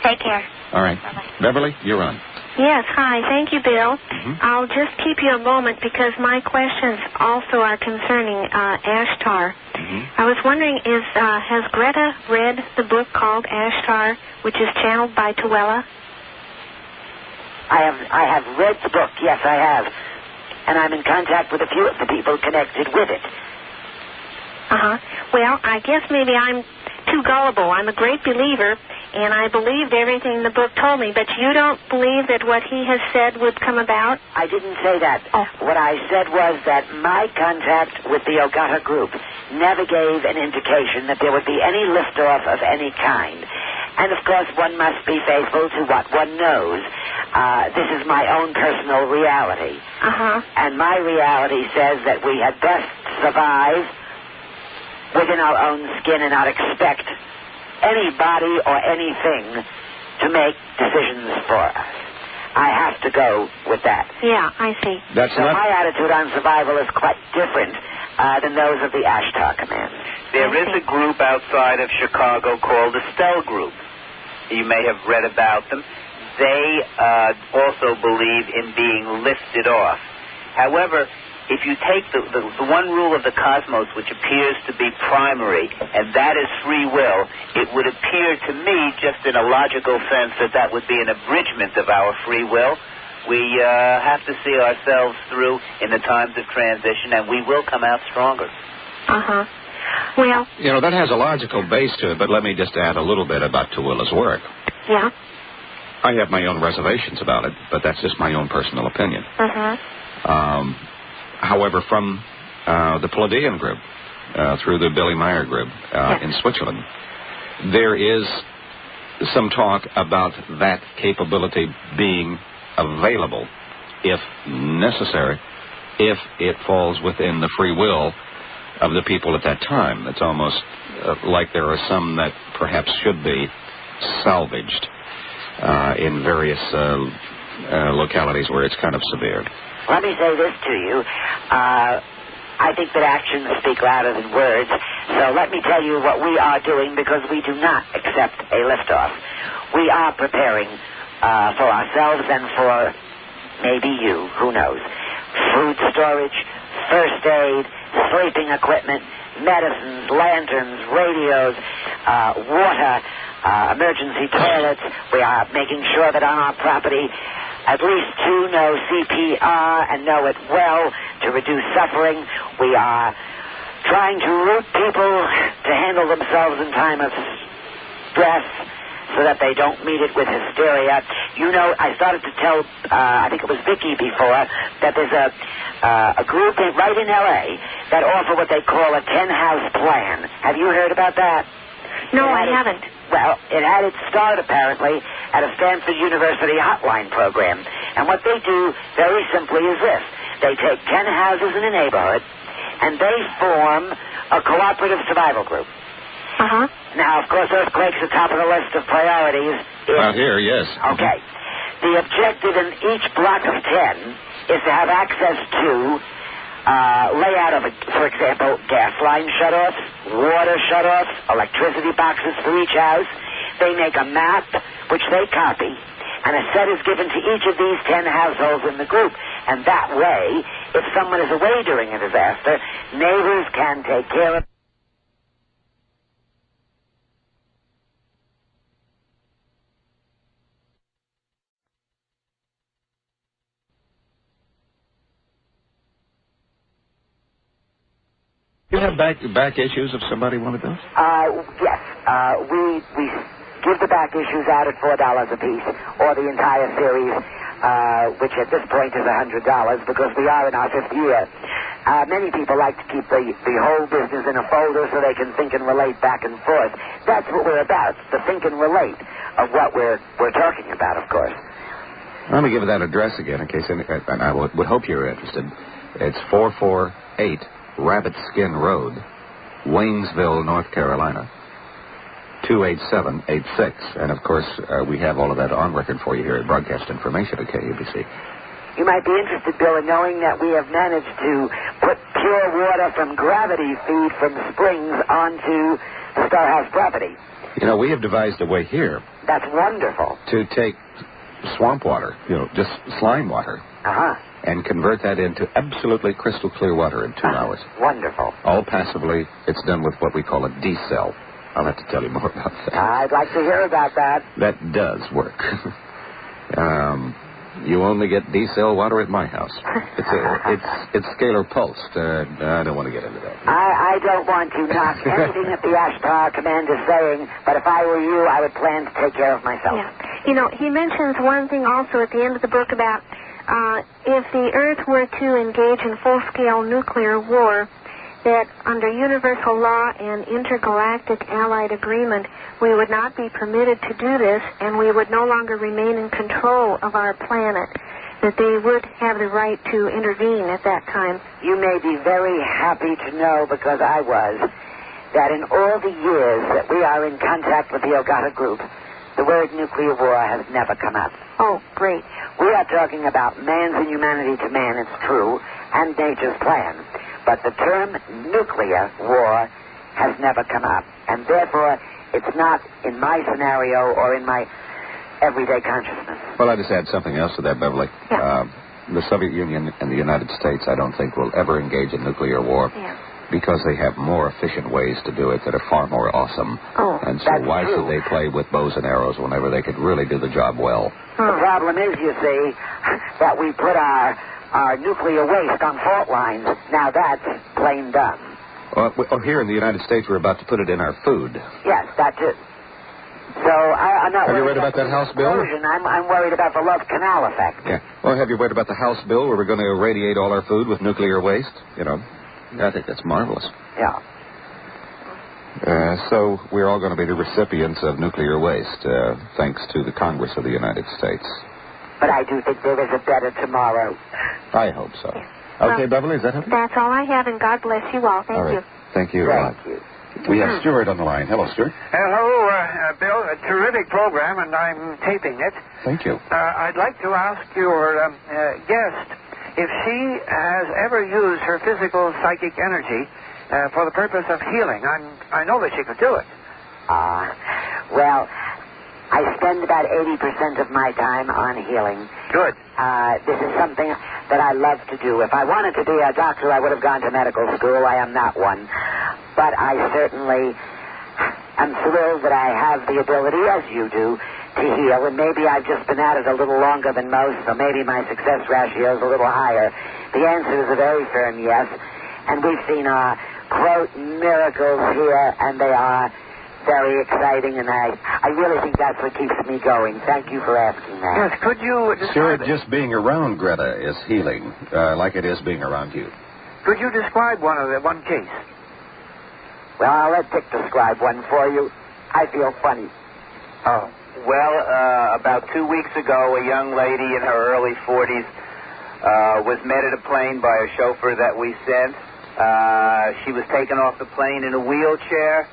Take care. All right. Bye-bye. Beverly, you're on. Yes, hi. Thank you, Bill. Mm-hmm. I'll just keep you a moment because my questions also are concerning Ashtar. Mm-hmm. I was wondering, has Greta read the book called Ashtar, which is channeled by Tuella? I have read the book, yes, I have. And I'm in contact with a few of the people connected with it. Uh-huh. Well, I guess maybe I'm too gullible. I'm a great believer, and I believed everything the book told me, but you don't believe that what he has said would come about? I didn't say that. Oh. What I said was that my contact with the Ogata group never gave an indication that there would be any liftoff of any kind. And, of course, one must be faithful to what one knows. This is my own personal reality. Uh-huh. And my reality says that we had best survive within our own skin and not expect anybody or anything to make decisions for us. I have to go with that. Yeah, I see. So my attitude on survival is quite different than those of the Ashtar Command. There is a group outside of Chicago called the Stell Group. You may have read about them. They also believe in being lifted off. However, if you take the one rule of the cosmos, which appears to be primary, and that is free will, it would appear to me, just in a logical sense, that would be an abridgment of our free will. We have to see ourselves through in the times of transition, and we will come out stronger. Uh-huh. Well... You know, that has a logical base to it, but let me just add a little bit about Tuilla's work. Yeah? I have my own reservations about it, but that's just my own personal opinion. Uh-huh. However, from the Palladian group, through the Billy Meyer group in Switzerland, there is some talk about that capability being available, if necessary, if it falls within the free will of the people at that time. It's almost like there are some that perhaps should be salvaged in various localities where it's kind of severe. Let me say this to you. I think that actions speak louder than words. So let me tell you what we are doing, because we do not accept a liftoff. We are preparing for ourselves and for maybe you, who knows. Food storage, first aid, sleeping equipment, medicines, lanterns, radios, water, emergency toilets. We are making sure that on our property at least 2 know CPR and know it well to reduce suffering. We are trying to root people to handle themselves in time of stress so that they don't meet it with hysteria. You know, I started to tell, I think it was Vicki before, that there's a group right in L.A. that offer what they call a 10-house plan. Have you heard about that? No, I haven't. Well, it had its start, apparently, at a Stanford University hotline program. And what they do, very simply, is this. They take 10 houses in a neighborhood, and they form a cooperative survival group. Uh-huh. Now, of course, earthquakes are top of the list of priorities. Out here, yes. Okay. The objective in each block of 10 is to have access to layout of, for example, gas line shutoffs, water shutoffs, electricity boxes for each house. They make a map, which they copy, and a set is given to each of these 10 households in the group. And that way, if someone is away during a disaster, neighbors can take care of. You have back issues if somebody wanted those? Yes. We give the back issues out at $4 a piece, or the entire series, which at this point is $100, because we are in our 5th year. Many people like to keep the whole business in a folder so they can think and relate back and forth. That's what we're about, the think and relate of what we're talking about, of course. Let me give that address again in case and I would hope you're interested. It's 448 Rabbit Skin Road, Waynesville, North Carolina, 28786. And, of course, we have all of that on record for you here at Broadcast Information at KUBC. You might be interested, Bill, in knowing that we have managed to put pure water from gravity feed from springs onto the Starhouse property. You know, we have devised a way here That's wonderful. to take swamp water, just slime water, Uh-huh. and convert that into absolutely crystal clear water in 2 hours. Wonderful. All passively. It's done with what we call a D-cell. I'll have to tell you more about that. I'd like to hear about that. That does work. You only get D-cell water at my house. It's scalar pulsed. I don't want to get into that. I don't want to knock anything that the Ashtar Command is saying, but if I were you, I would plan to take care of myself. Yeah. He mentions one thing also at the end of the book about if the Earth were to engage in full-scale nuclear war, that under universal law and intergalactic allied agreement, we would not be permitted to do this, and we would no longer remain in control of our planet, that they would have the right to intervene at that time. You may be very happy to know, because I was, that in all the years that we are in contact with the Ogata Group, the word nuclear war has never come up. Oh, great. We are talking about man's inhumanity to man, it's true, and nature's plan. But the term nuclear war has never come up, and therefore it's not in my scenario or in my everyday consciousness. Well, I just add something else to that, Beverly. Yeah. The Soviet Union and the United States, I don't think, will ever engage in nuclear war because they have more efficient ways to do it that are far more awesome. Oh, and so why should they play with bows and arrows whenever they could really do the job well? The problem is, you see, that we put our nuclear waste on fault lines. Now that's plain dumb. Here in the United States, we're about to put it in our food. Yes, that too. So I'm not Have you worried read about that House bill? I'm worried about the Love Canal effect. Yeah. Well, have you read about the House bill where we're going to irradiate all our food with nuclear waste? I think that's marvelous. Yeah. So we're all going to be the recipients of nuclear waste, thanks to the Congress of the United States. But I do think there is a better tomorrow. I hope so. Yeah. Okay, Beverly, is that it? That's all I have, and God bless you all. Thank you. Thank you. Thank you. We have Stuart on the line. Hello, Stuart. Hello, Bill. A terrific program, and I'm taping it. Thank you. I'd like to ask your guest if she has ever used her physical psychic energy for the purpose of healing. I know that she could do it. Well, I spend about 80% of my time on healing. Good. This is something that I love to do. If I wanted to be a doctor, I would have gone to medical school. I am not one. But I certainly am thrilled that I have the ability, as you do, to heal. And maybe I've just been at it a little longer than most, so maybe my success ratio is a little higher. The answer is a very firm yes. And we've seen, quote, miracles here, and they are very exciting, and I really think that's what keeps me going. Thank you for asking that. Yes, could you Stuart, just being around Greta is healing, like it is being around you. Could you describe one case? Well, I'll let Dick describe one for you. I feel funny. Oh. Well, about 2 weeks ago, a young lady in her early 40s was met at a plane by a chauffeur that we sent. She was taken off the plane in a wheelchair.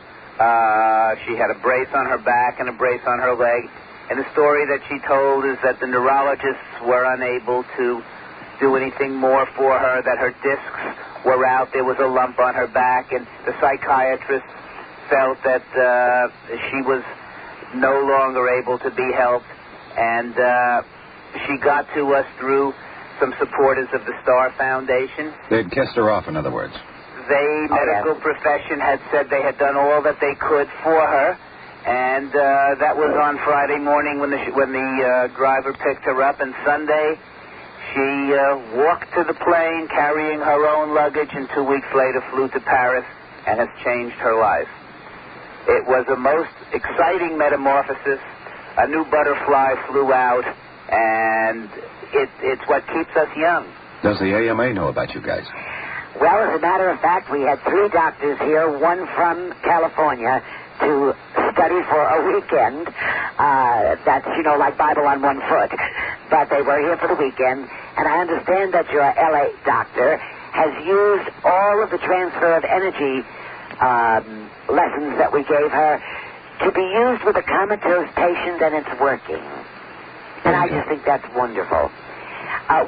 She had a brace on her back and a brace on her leg. And the story that she told is that the neurologists were unable to do anything more for her, that her discs were out, there was a lump on her back, and the psychiatrist felt that she was no longer able to be helped. And she got to us through some supporters of the Star Foundation. They'd kissed her off, in other words. The medical profession had said they had done all that they could for her, and that was on Friday morning when the driver picked her up, and Sunday she walked to the plane carrying her own luggage, and 2 weeks later flew to Paris and has changed her life. It was a most exciting metamorphosis. A new butterfly flew out, and it's what keeps us young. Does the AMA know about you guys? Well, as a matter of fact, we had 3 doctors here, one from California, to study for a weekend. That's, like Bible on one foot. But they were here for the weekend, and I understand that your L.A. doctor has used all of the transfer of energy lessons that we gave her to be used with a comatose patient, and it's working. And I just think that's wonderful.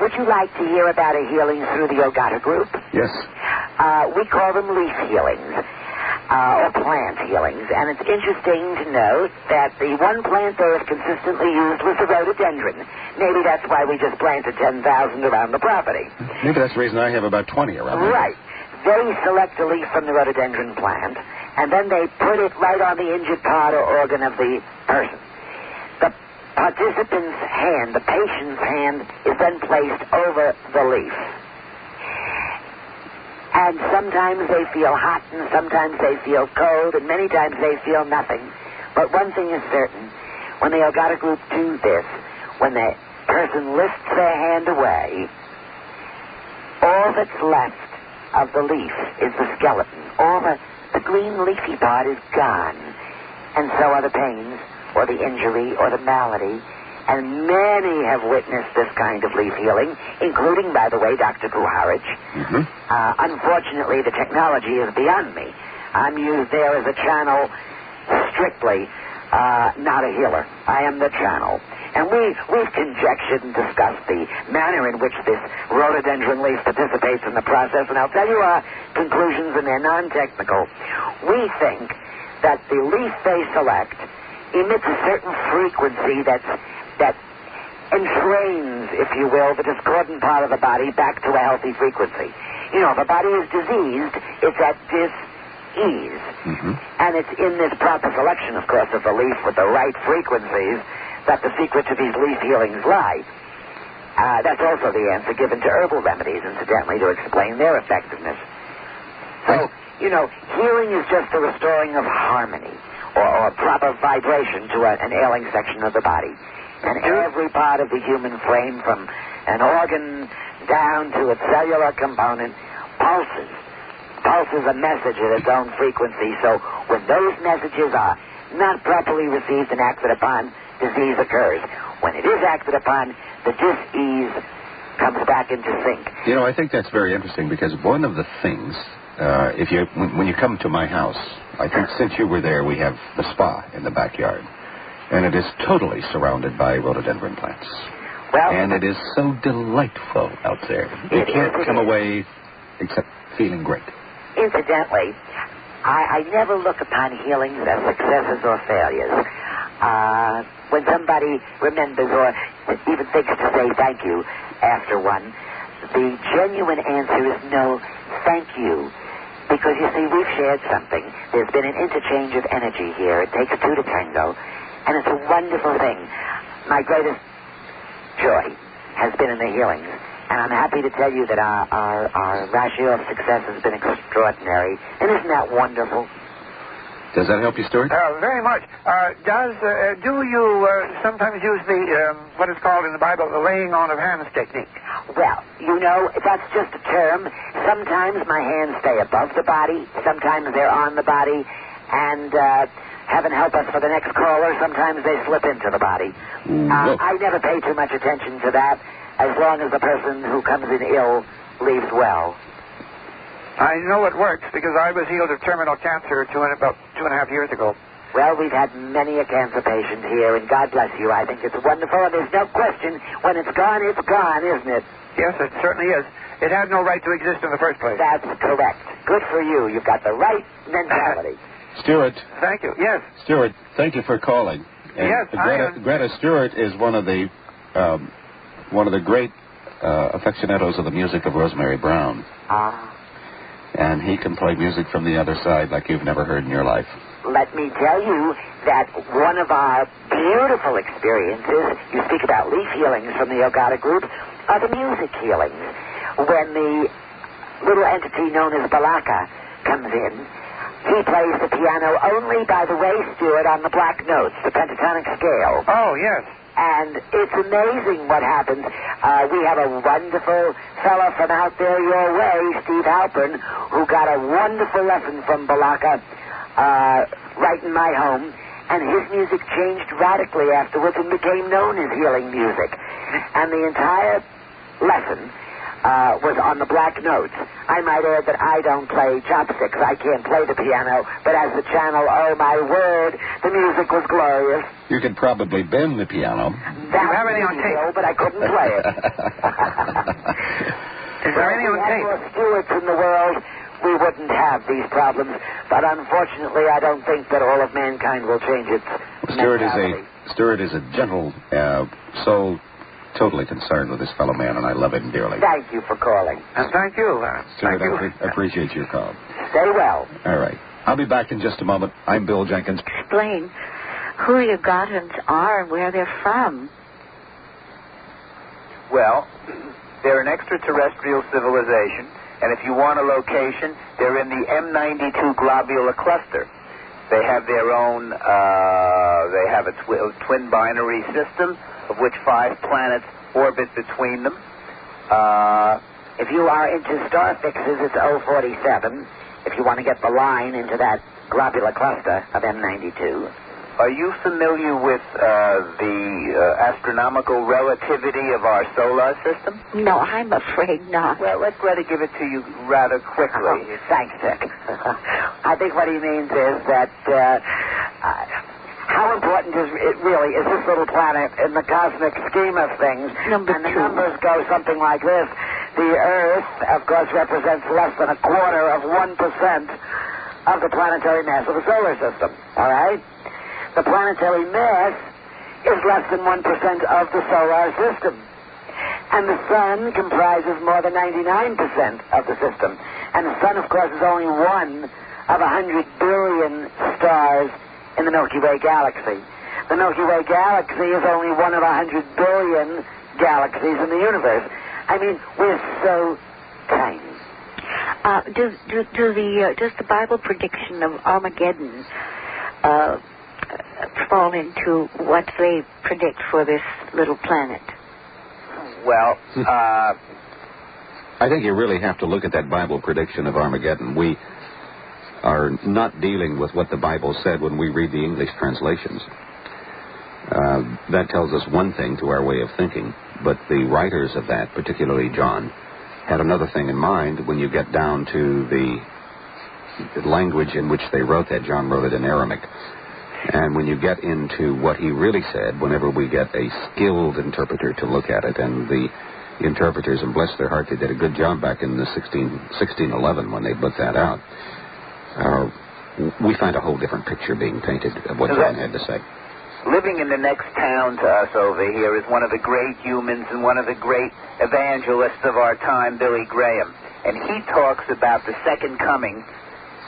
Would you like to hear about a healing through the Ogata Group? Yes. We call them leaf healings, or plant healings. And it's interesting to note that the one plant they have consistently used was the rhododendron. Maybe that's why we just planted 10,000 around the property. Maybe that's the reason I have about 20 around here. Right. They select a leaf from the rhododendron plant, and then they put it right on the injured part or organ of the person. The participant's hand, the patient's hand, is then placed over the leaf. And sometimes they feel hot, and sometimes they feel cold, and many times they feel nothing. But one thing is certain. When the Ogata group do this, when the person lifts their hand away, all that's left of the leaf is the skeleton. All the green leafy part is gone. And so are the pains, or the injury, or the malady. And many have witnessed this kind of leaf healing, including, by the way, Dr. Puharich. Mm-hmm. Unfortunately, the technology is beyond me. I'm used there as a channel strictly, not a healer. I am the channel. And we've conjectured and discussed the manner in which this rhododendron leaf participates in the process, and I'll tell you our conclusions, and they're non-technical. We think that the leaf they select emits a certain frequency that entrains, if you will, the discordant part of the body back to a healthy frequency. You know, if a body is diseased, it's at dis-ease. Mm-hmm. And it's in this proper selection, of course, of the leaf with the right frequencies that the secret to these leaf healings lie. That's also the answer given to herbal remedies, incidentally, to explain their effectiveness. So, you know, healing is just the restoring of harmony or proper vibration to an ailing section of the body. And every part of the human frame, from an organ down to its cellular component, pulses a message at its own frequency. So when those messages are not properly received and acted upon, disease occurs. When it is acted upon, the dis-ease comes back into sync. You know, I think that's very interesting, because one of the things, when you come to my house, I think since you were there, we have the spa in the backyard. And it is totally surrounded by rhododendron plants. Well, and it is so delightful out there. You can't come away except feeling great. Incidentally, I never look upon healings as successes or failures. When somebody remembers or even thinks to say thank you after one, the genuine answer is no, thank you. Because, you see, we've shared something. There's been an interchange of energy here. It takes two to tango. And it's a wonderful thing. My greatest joy has been in the healings. And I'm happy to tell you that our ratio of success has been extraordinary. And isn't that wonderful? Does that help you, Stuart? Very much. Do you sometimes use the, what is called in the Bible, the laying on of hands technique? Well, you know, that's just a term. Sometimes my hands stay above the body. Sometimes they're on the body. And heaven help us for the next caller, sometimes they slip into the body. I never pay too much attention to that, as long as the person who comes in ill leaves well. I know it works, because I was healed of terminal cancer about 2.5 years ago. Well, we've had many a cancer patient here, and God bless you. I think it's wonderful, and there's no question, when it's gone, isn't it? Yes, it certainly is. It had no right to exist in the first place. That's correct. Good for you. You've got the right mentality. Stuart. Thank you. Yes. Stuart, thank you for calling. And yes, Greta Stewart is one of the great aficionados of the music of Rosemary Brown. And he can play music from the other side like you've never heard in your life. Let me tell you that one of our beautiful experiences, you speak about leaf healings from the Ogata group, are the music healings. When the little entity known as Balaka comes in, he plays the piano only, by the way, Stuart, on the black notes, the pentatonic scale. Oh, yes. And it's amazing what happens. We have a wonderful fellow from out there your way, Steve Halpern, who got a wonderful lesson from Balaka right in my home. And his music changed radically afterwards and became known as healing music. And the entire lesson was on the black notes. I might add that I don't play chopsticks. I can't play the piano. But as the channel, oh my word, the music was glorious. You could probably bend the piano. Do you have any on tape? But I couldn't play it. Is there any on tape? More Stewarts in the world. we wouldn't have these problems. But unfortunately, I don't think that all of mankind will change its mentality. Stuart is a gentle soul, totally concerned with his fellow man, and I love him dearly. Thank you for calling. And thank you. Stuart, Thank you. I appreciate your call. Stay well. All right. I'll be back in just a moment. I'm Bill Jenkins. Explain who the Ugandans are and where they're from. Well, they're an extraterrestrial civilization, and if you want a location, they're in the M92 globular cluster. They have their own, they have a twin binary system, of which 5 planets orbit between them. If you are into star fixes, it's 047. If you want to get the line into that globular cluster of M92. Are you familiar with the astronomical relativity of our solar system? No, I'm afraid not. Well, let Greta give it to you rather quickly. Thanks, Dick. I think what he means is that how important is it really is this little planet in the cosmic scheme of things? Number and the 2. numbers go something like this. The Earth, of course, represents less than 1/4% of the planetary mass of the solar system. All right? The planetary mass is less than 1% of the solar system. And the sun comprises more than 99% of the system. And the sun, of course, is only one of 100 billion stars in the Milky Way galaxy. The Milky Way galaxy is only one of 100 billion galaxies in the universe. I mean, we're so tiny. Does the Bible prediction of Armageddon fall into what they predict for this little planet? Well, I think you really have to look at that Bible prediction of Armageddon. We are not dealing with what the Bible said when we read the English translations. That tells us one thing to our way of thinking, but the writers of that, particularly John, had another thing in mind. When you get down to the language in which they wrote that, John wrote it in Aramaic. And when you get into what he really said, whenever we get a skilled interpreter to look at it, and the interpreters, and bless their heart, they did a good job back in the 1611 when they put that out, we find a whole different picture being painted of what John had to say. Living in the next town to us over here is one of the great humans and one of the great evangelists of our time, Billy Graham. And he talks about the second coming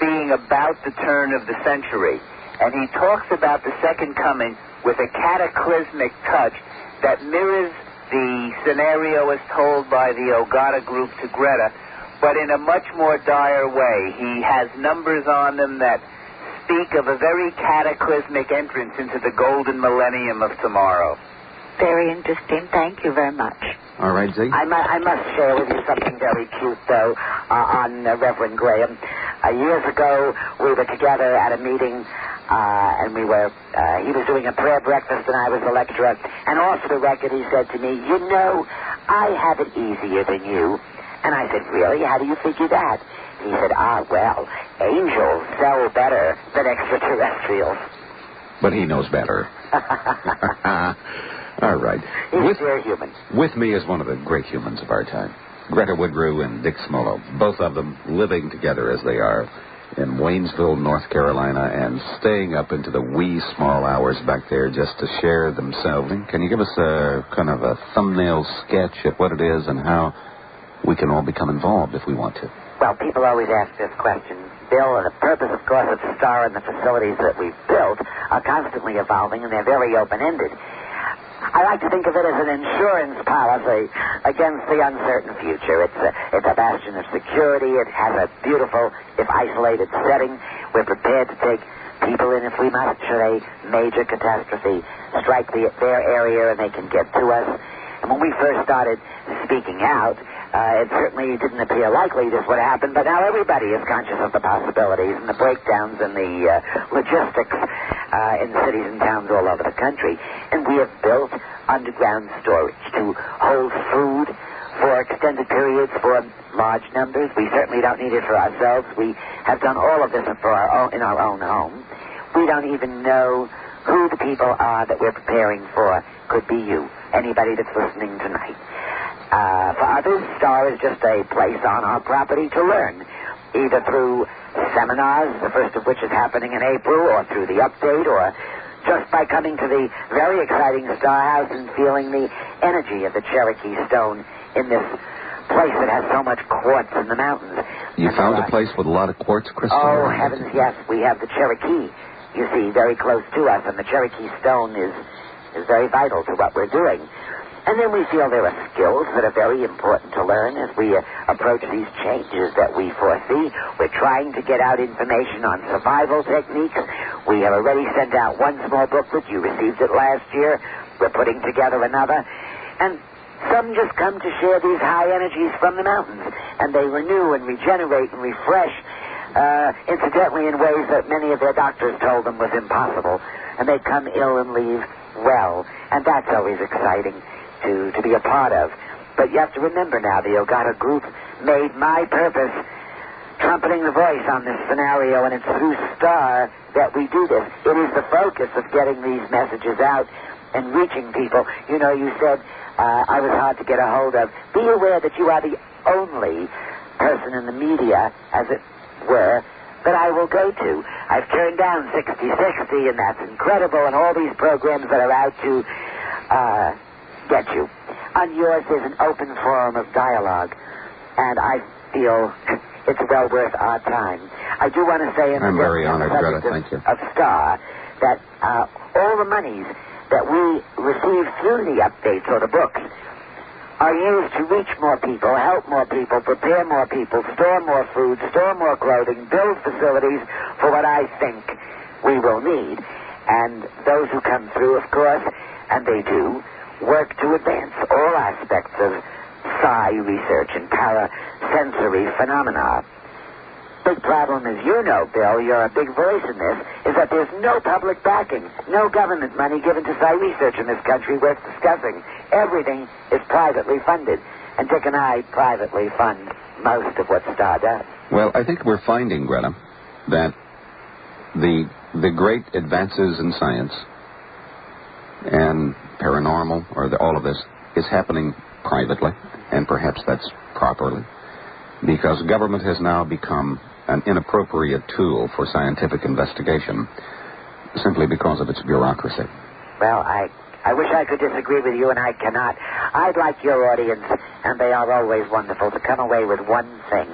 being about the turn of the century. And he talks about the second coming with a cataclysmic touch that mirrors the scenario as told by the Ogata group to Greta, but in a much more dire way. He has numbers on them that speak of a very cataclysmic entrance into the golden millennium of tomorrow. Very interesting. Thank you very much. All right, Z. I must share with you something very cute, though, on Reverend Graham. Years ago, we were together at a meeting, and he was doing a prayer breakfast, and I was the lecturer. And off the record, he said to me, "You know, I have it easier than you." And I said, "Really? How do you figure that?" He said, well, angels sell better than extraterrestrials. But he knows better. All right. They're human. With me is one of the great humans of our time, Greta Woodrew and Dick Smolo, both of them living together as they are in Waynesville, North Carolina, and staying up into the wee small hours back there just to share themselves. Can you give us a kind of a thumbnail sketch of what it is and how we can all become involved if we want to? Well, people always ask this question, Bill, and the purpose, of course, of STAR and the facilities that we've built are constantly evolving, and they're very open-ended. I like to think of it as an insurance policy against the uncertain future. It's a bastion of security. It has a beautiful, if isolated, setting. We're prepared to take people in if we must, should a major catastrophe strike their area and they can get to us. And when we first started speaking out, it certainly didn't appear likely this would happen, but now everybody is conscious of the possibilities and the breakdowns and the logistics in cities and towns all over the country. And we have built underground storage to hold food for extended periods for large numbers. We certainly don't need it for ourselves. We have done all of this in our own home. We don't even know who the people are that we're preparing for. Could be you, anybody that's listening tonight. For others, STAR is just a place on our property to learn. either through seminars, the first of which is happening in April, or through the update, or just by coming to the very exciting Star House and feeling the energy of the Cherokee Stone in this place that has so much quartz in the mountains. You found a place with a lot of quartz crystal? Oh, heavens, yes. We have the Cherokee, you see, very close to us, and the Cherokee Stone is very vital to what we're doing. And then we feel there are skills that are very important to learn as we approach these changes that we foresee. We're trying to get out information on survival techniques. We have already sent out one small booklet. You received it last year. We're putting together another. And some just come to share these high energies from the mountains. And they renew and regenerate and refresh, incidentally in ways that many of their doctors told them was impossible. And they come ill and leave well. And that's always exciting to be a part of. But you have to remember now, the Ogata group made my purpose trumpeting the voice on this scenario, and it's through Star that we do this. It is the focus of getting these messages out and reaching people. You know, you said I was hard to get a hold of. Be aware that you are the only person in the media, as it were, that I will go to. I've turned down 60/60, and that's incredible, and all these programs that are out to get you. On yours, there's an open forum of dialogue, and I feel it's well worth our time. I do want to say, I'm very honored, Greta. Thank you. Of Star, that all the monies that we receive through the updates or the books are used to reach more people, help more people, prepare more people, store more food, store more clothing, build facilities for what I think we will need. And those who come through, of course, and they do, work to advance all aspects of psi research and parasensory phenomena. Big problem, as you know, Bill, you're a big voice in this, is that there's no public backing, no government money given to psi research in this country worth discussing. Everything is privately funded, and Dick and I privately fund most of what Star does. Well, I think we're finding, Greta, that the great advances in science and paranormal, or all of this, is happening privately, and perhaps that's properly, because government has now become an inappropriate tool for scientific investigation simply because of its bureaucracy. Well, I wish I could disagree with you, and I cannot. I'd like your audience, and they are always wonderful, to come away with one thing,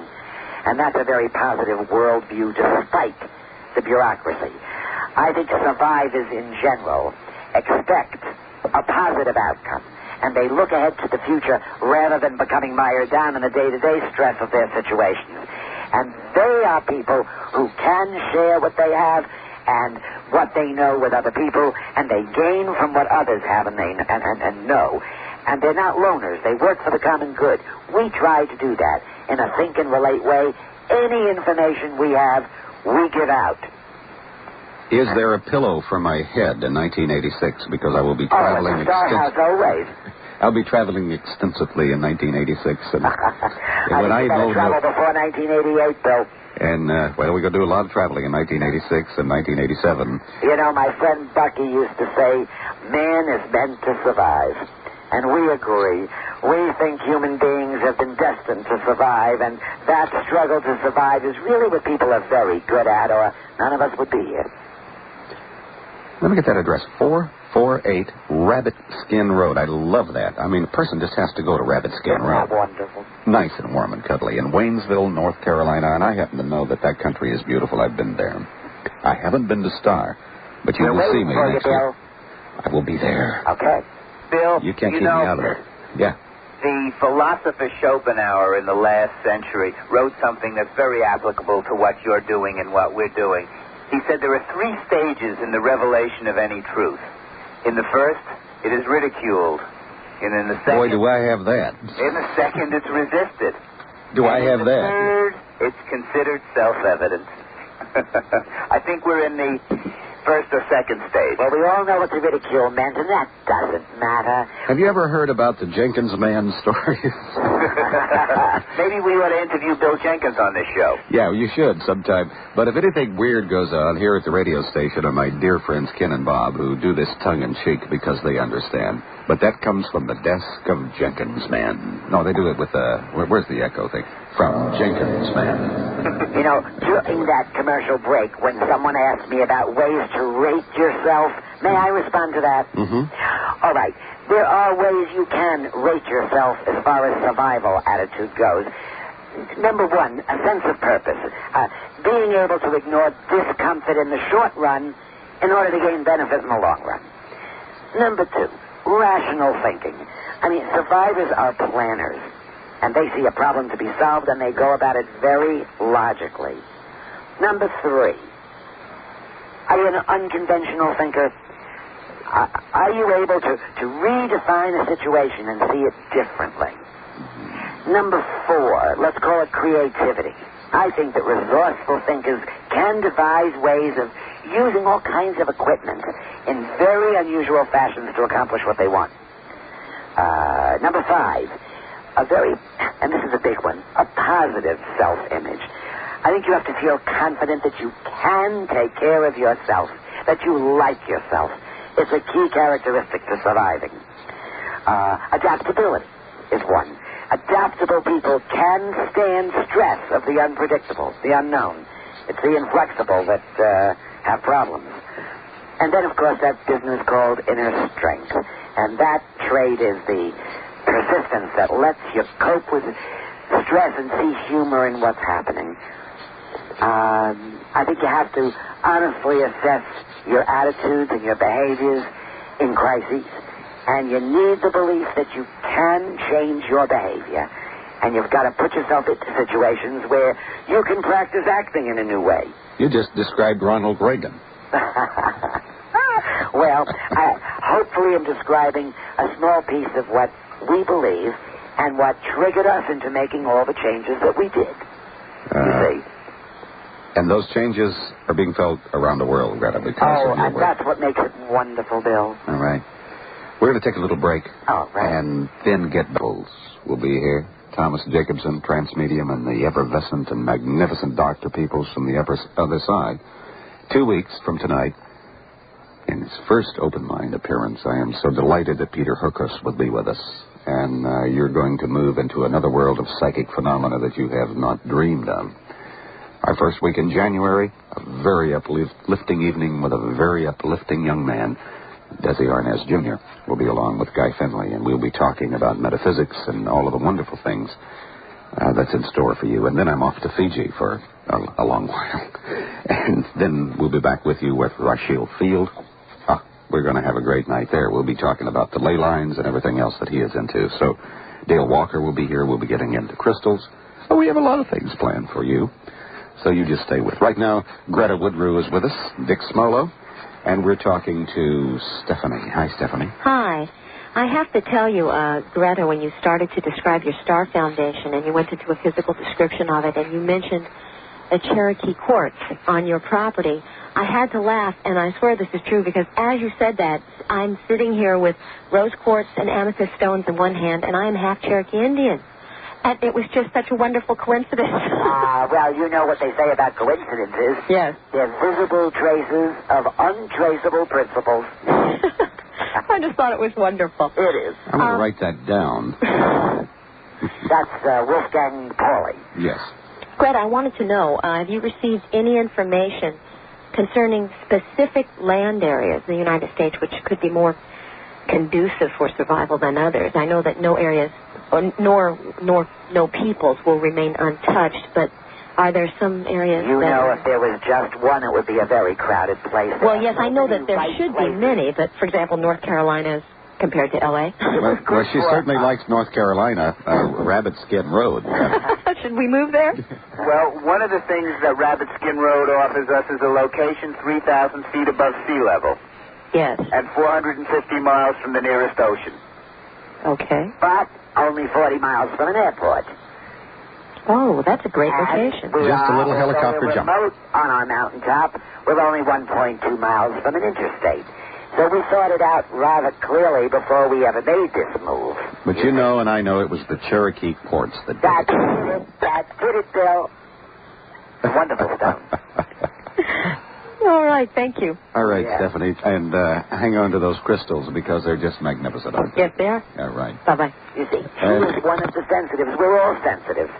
and that's a very positive worldview despite the bureaucracy. I think survivors in general expect a positive outcome, and they look ahead to the future rather than becoming mired down in the day-to-day stress of their situations. And they are people who can share what they have and what they know with other people, and they gain from what others have and know. And they're not loners. They work for the common good. We try to do that in a think and relate way. Any information we have, we give out. Is there a pillow for my head in 1986? Because I will be traveling always. I'll be traveling extensively in 1986. And when I know travel before 1988, Bill. And, well, we're going to do a lot of traveling in 1986 and 1987. You know, my friend Bucky used to say, man is meant to survive. And we agree. We think human beings have been destined to survive, and that struggle to survive is really what people are very good at, or none of us would be here. Let me get that address. 448 Rabbit Skin Road. I love that. I mean, a person just has to go to Rabbit Skin Road. Isn't that wonderful? Nice and warm and cuddly. In Waynesville, North Carolina, and I happen to know that country is beautiful. I've been there. I haven't been to Star, but you will see me next year. I will be there. Okay. Bill, you can't keep me out of it. Yeah. The philosopher Schopenhauer in the last century wrote something that's very applicable to what you're doing and what we're doing. He said there are 3 stages in the revelation of any truth. In the first, it is ridiculed. And in the second... Boy, do I have that. In the second, it's resisted. Do I have that? In the third, it's considered self-evident. I think we're in the first or second stage. Well, we all know what the ridicule meant, and that doesn't matter. Have you ever heard about the Jenkins Man stories? Maybe we ought to interview Bill Jenkins on this show. Yeah, you should sometime. But if anything weird goes on here at the radio station are my dear friends Ken and Bob, who do this tongue-in-cheek because they understand. But that comes from the desk of Jenkins Man. No, they do it with where's the echo thing? From Jenkins Man. You know, during that commercial break, when someone asked me about ways to rate yourself, may I respond to that? Mm-hmm. All right. There are ways you can rate yourself as far as survival attitude goes. Number one, a sense of purpose. Being able to ignore discomfort in the short run in order to gain benefit in the long run. Number two, rational thinking. I mean, survivors are planners, and they see a problem to be solved, and they go about it very logically. Number three, are you an unconventional thinker? Are you able to redefine a situation and see it differently? Number four, let's call it creativity. I think that resourceful thinkers can devise ways of using all kinds of equipment in very unusual fashions to accomplish what they want. Number five, and this is a big one, a positive self-image. I think you have to feel confident that you can take care of yourself, that you like yourself. It's a key characteristic to surviving. Adaptability is one. Adaptable people can stand stress of the unpredictable, the unknown. It's the inflexible that have problems. And then, of course, that business called inner strength. And that trait is the persistence that lets you cope with stress and see humor in what's happening. I think you have to honestly assess your attitudes and your behaviors in crises. And you need the belief that you can change your behavior. And you've got to put yourself into situations where you can practice acting in a new way. You just described Ronald Reagan. Well, hopefully I'm describing a small piece of what we believe and what triggered us into making all the changes that we did. You see? And those changes are being felt around the world, Greta, because of your and work. that's what makes it wonderful, Bill. All right. We're going to take a little break. Oh, right. And then get Bowles. We'll be here. Thomas Jacobson, Transmedium, and the effervescent and magnificent Dr. Peoples from the other side. 2 weeks from tonight, in his first Open Mind appearance, I am so delighted that Peter Hookus will be with us. And you're going to move into another world of psychic phenomena that you have not dreamed of. Our first week in January, a very uplifting evening with a very uplifting young man, Desi Arnaz Jr. will be along with Guy Finley, and we'll be talking about metaphysics and all of the wonderful things that's in store for you. And then I'm off to Fiji for a long while. And then we'll be back with you with Rachel Field. We're going to have a great night there. We'll be talking about the ley lines and everything else that he is into. So Dale Walker will be here. We'll be getting into crystals. Oh, we have a lot of things planned for you. So you just stay with. Right now, Greta Woodrew is with us, Dick Smolo, and we're talking to Stephanie. Hi, Stephanie. Hi. I have to tell you, Greta, when you started to describe your Star Foundation and you went into a physical description of it and you mentioned a Cherokee quartz on your property, I had to laugh, and I swear this is true because as you said that, I'm sitting here with rose quartz and amethyst stones in one hand, and I am half Cherokee Indian. And it was just such a wonderful coincidence. Well, you know what they say about coincidences. Yes. They're visible traces of untraceable principles. I just thought it was wonderful. It is. I'm going to write that down. That's Wolfgang Pauli. Yes. Greta, I wanted to know, have you received any information concerning specific land areas in the United States which could be more conducive for survival than others? I know that no areas nor no peoples will remain untouched, but are there some areas You know, if there was just one, it would be a very crowded place. Well, yes, I know that there should be many, but, for example, North Carolina is compared to L.A. Well, she certainly likes North Carolina, Rabbit Skin Road. Should we move there? Well, one of the things that Rabbit Skin Road offers us is a location 3,000 feet above sea level. Yes. And 450 miles from the nearest ocean. Okay. But only 40 miles from an airport. Oh, that's a great location. Just a little helicopter jump. Remote on our mountaintop. We're only 1.2 miles from an interstate. So we thought it out rather clearly before we ever made this move. But you know, and I know, it was the Cherokee quartz that did That did it. That did it, Bill. Wonderful stuff. All right, thank you. All right, Yeah. Stephanie, and hang on to those crystals because they're just magnificent, aren't they? Yes, they are. Yeah, right. Bye-bye. You see, she was one of the sensitives. We're all sensitive.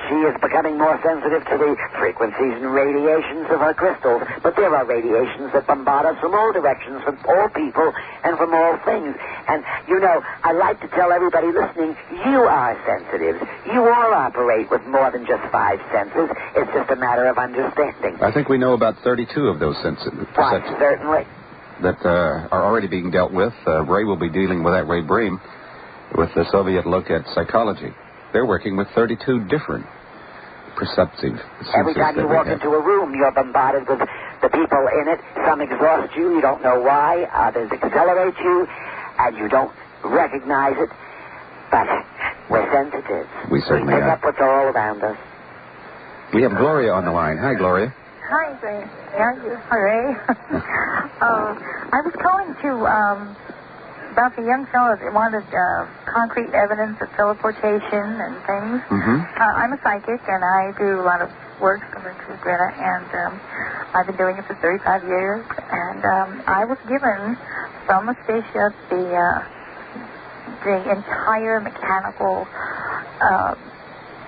She is becoming more sensitive to the frequencies and radiations of her crystals. But there are radiations that bombard us from all directions, from all people, and from all things. And, you know, I like to tell everybody listening, you are sensitives. You all operate with more than just 5 senses. It's just a matter of understanding. I think we know about 32 of those perceptions Certainly. that are already being dealt with. Ray will be dealing with that, Ray Bream, with the Soviet look at psychology. They're working with 32 different perceptive senses. Every time you walk into a room, you're bombarded with the people in it. Some exhaust you don't know why. Others accelerate you, and you don't recognize it. But we're sensitive. We certainly pick are. up what's all around us. We have Gloria on the line. Hi, Gloria. Hi, Ray. Hooray. I was calling to about the young fellow that wanted concrete evidence of teleportation and things. Mm-hmm. I'm a psychic, and I do a lot of work similar to Greta, and I've been doing it for 35 years. And I was given from a spaceship the entire mechanical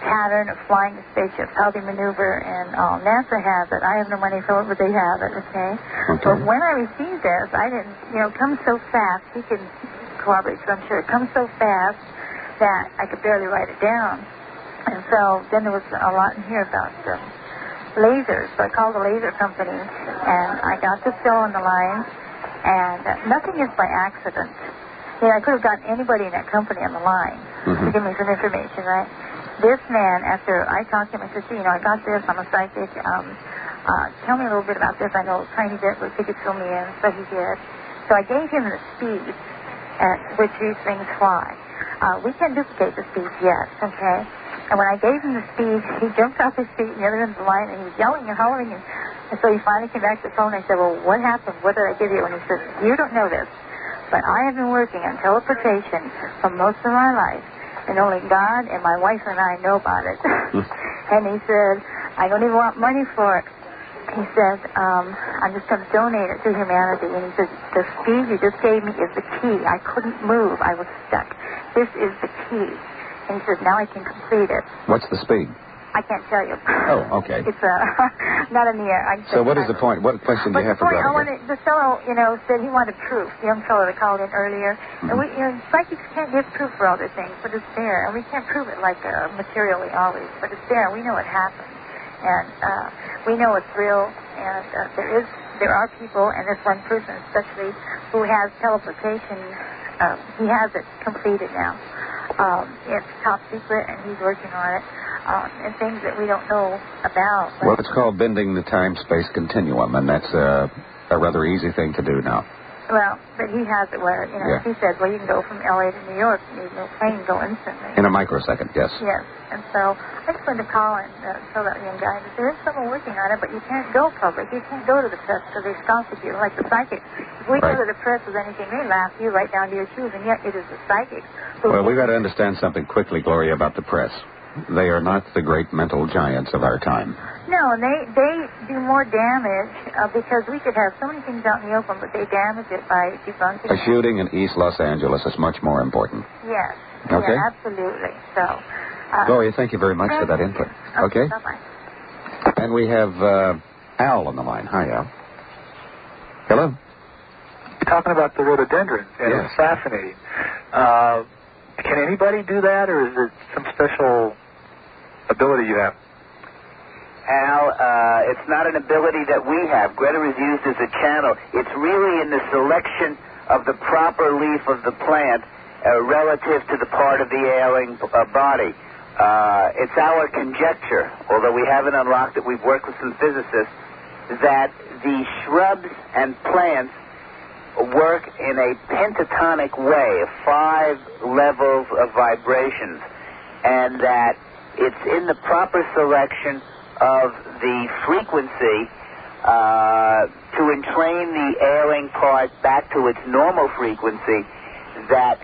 pattern of flying the spaceship, how they maneuver, and all. NASA has it. I have no money for it, but they have it, okay? But when I received this, I didn't, it comes so fast. He can corroborate, so I'm sure. It comes so fast that I could barely write it down. And so then there was a lot in here about lasers. So I called the laser company, and I got this fellow on the line, and nothing is by accident. I could have gotten anybody in that company on the line to give me some information, right? This man, after I talked to him, I said, I got this. I'm a psychic. Tell me a little bit about this. I know a tiny bit, but he could fill me in. So he did. So I gave him the speed at which these things fly. We can't duplicate the speed yet, okay? And when I gave him the speed, he jumped off his feet in the other end of the line, and he was yelling and hollering. And so he finally came back to the phone. I said, well, what happened? What did I give you? And he said, you don't know this, but I have been working on teleportation for most of my life. And only God and my wife and I know about it. And he said, I don't even want money for it. He said, I'm just going to donate it to humanity. And he said, the speed you just gave me is the key. I couldn't move. I was stuck. This is the key. And he says, now I can complete it. What's the speed? I can't tell you. Oh, okay. It's not in the air. So what is the point? What question do you have for Greta? The fellow, said he wanted proof. The young fellow that called in earlier. And we, psychics can't give proof for all their things, but it's there. And we can't prove it like materially always, but it's there. We know it happened. And we know it's real. And there are people, and this one person especially, who has teleportation. He has it completed now. It's top secret, and he's working on it. And things that we don't know about. Well, it's called bending the time-space continuum, and that's a rather easy thing to do now. Well, but he has it where, he says, well, you can go from L.A. to New York, and you plane go instantly. In a microsecond, yes. Yes, and so I just wanted to call and tell that young guy that there is someone working on it, but you can't go public. You can't go to the press because they scoff at you, like the psychics. If we go to the press with anything, they laugh you right down to your shoes, and yet it is the psychics. Well, we've got to understand something quickly, Gloria, about the press. They are not the great mental giants of our time. No, and they do more damage because we could have so many things out in the open, but they damage it by debunking. A shooting in East Los Angeles is much more important. Yes. Okay. Yeah, absolutely. So. Gloria, thank you very much for that input. Okay. Bye-bye. And we have Al on the line. Hi, Al. Hello. You're talking about the rhododendron, and yes. It's fascinating. Can anybody do that, or is it some special ability you have? Al, it's not an ability that we have. Greta is used as a channel. It's really in the selection of the proper leaf of the plant relative to the part of the ailing body. It's our conjecture, although we haven't unlocked it, we've worked with some physicists, that the shrubs and plants work in a pentatonic way, 5 levels of vibrations, and that it's in the proper selection of the frequency to entrain the ailing part back to its normal frequency, that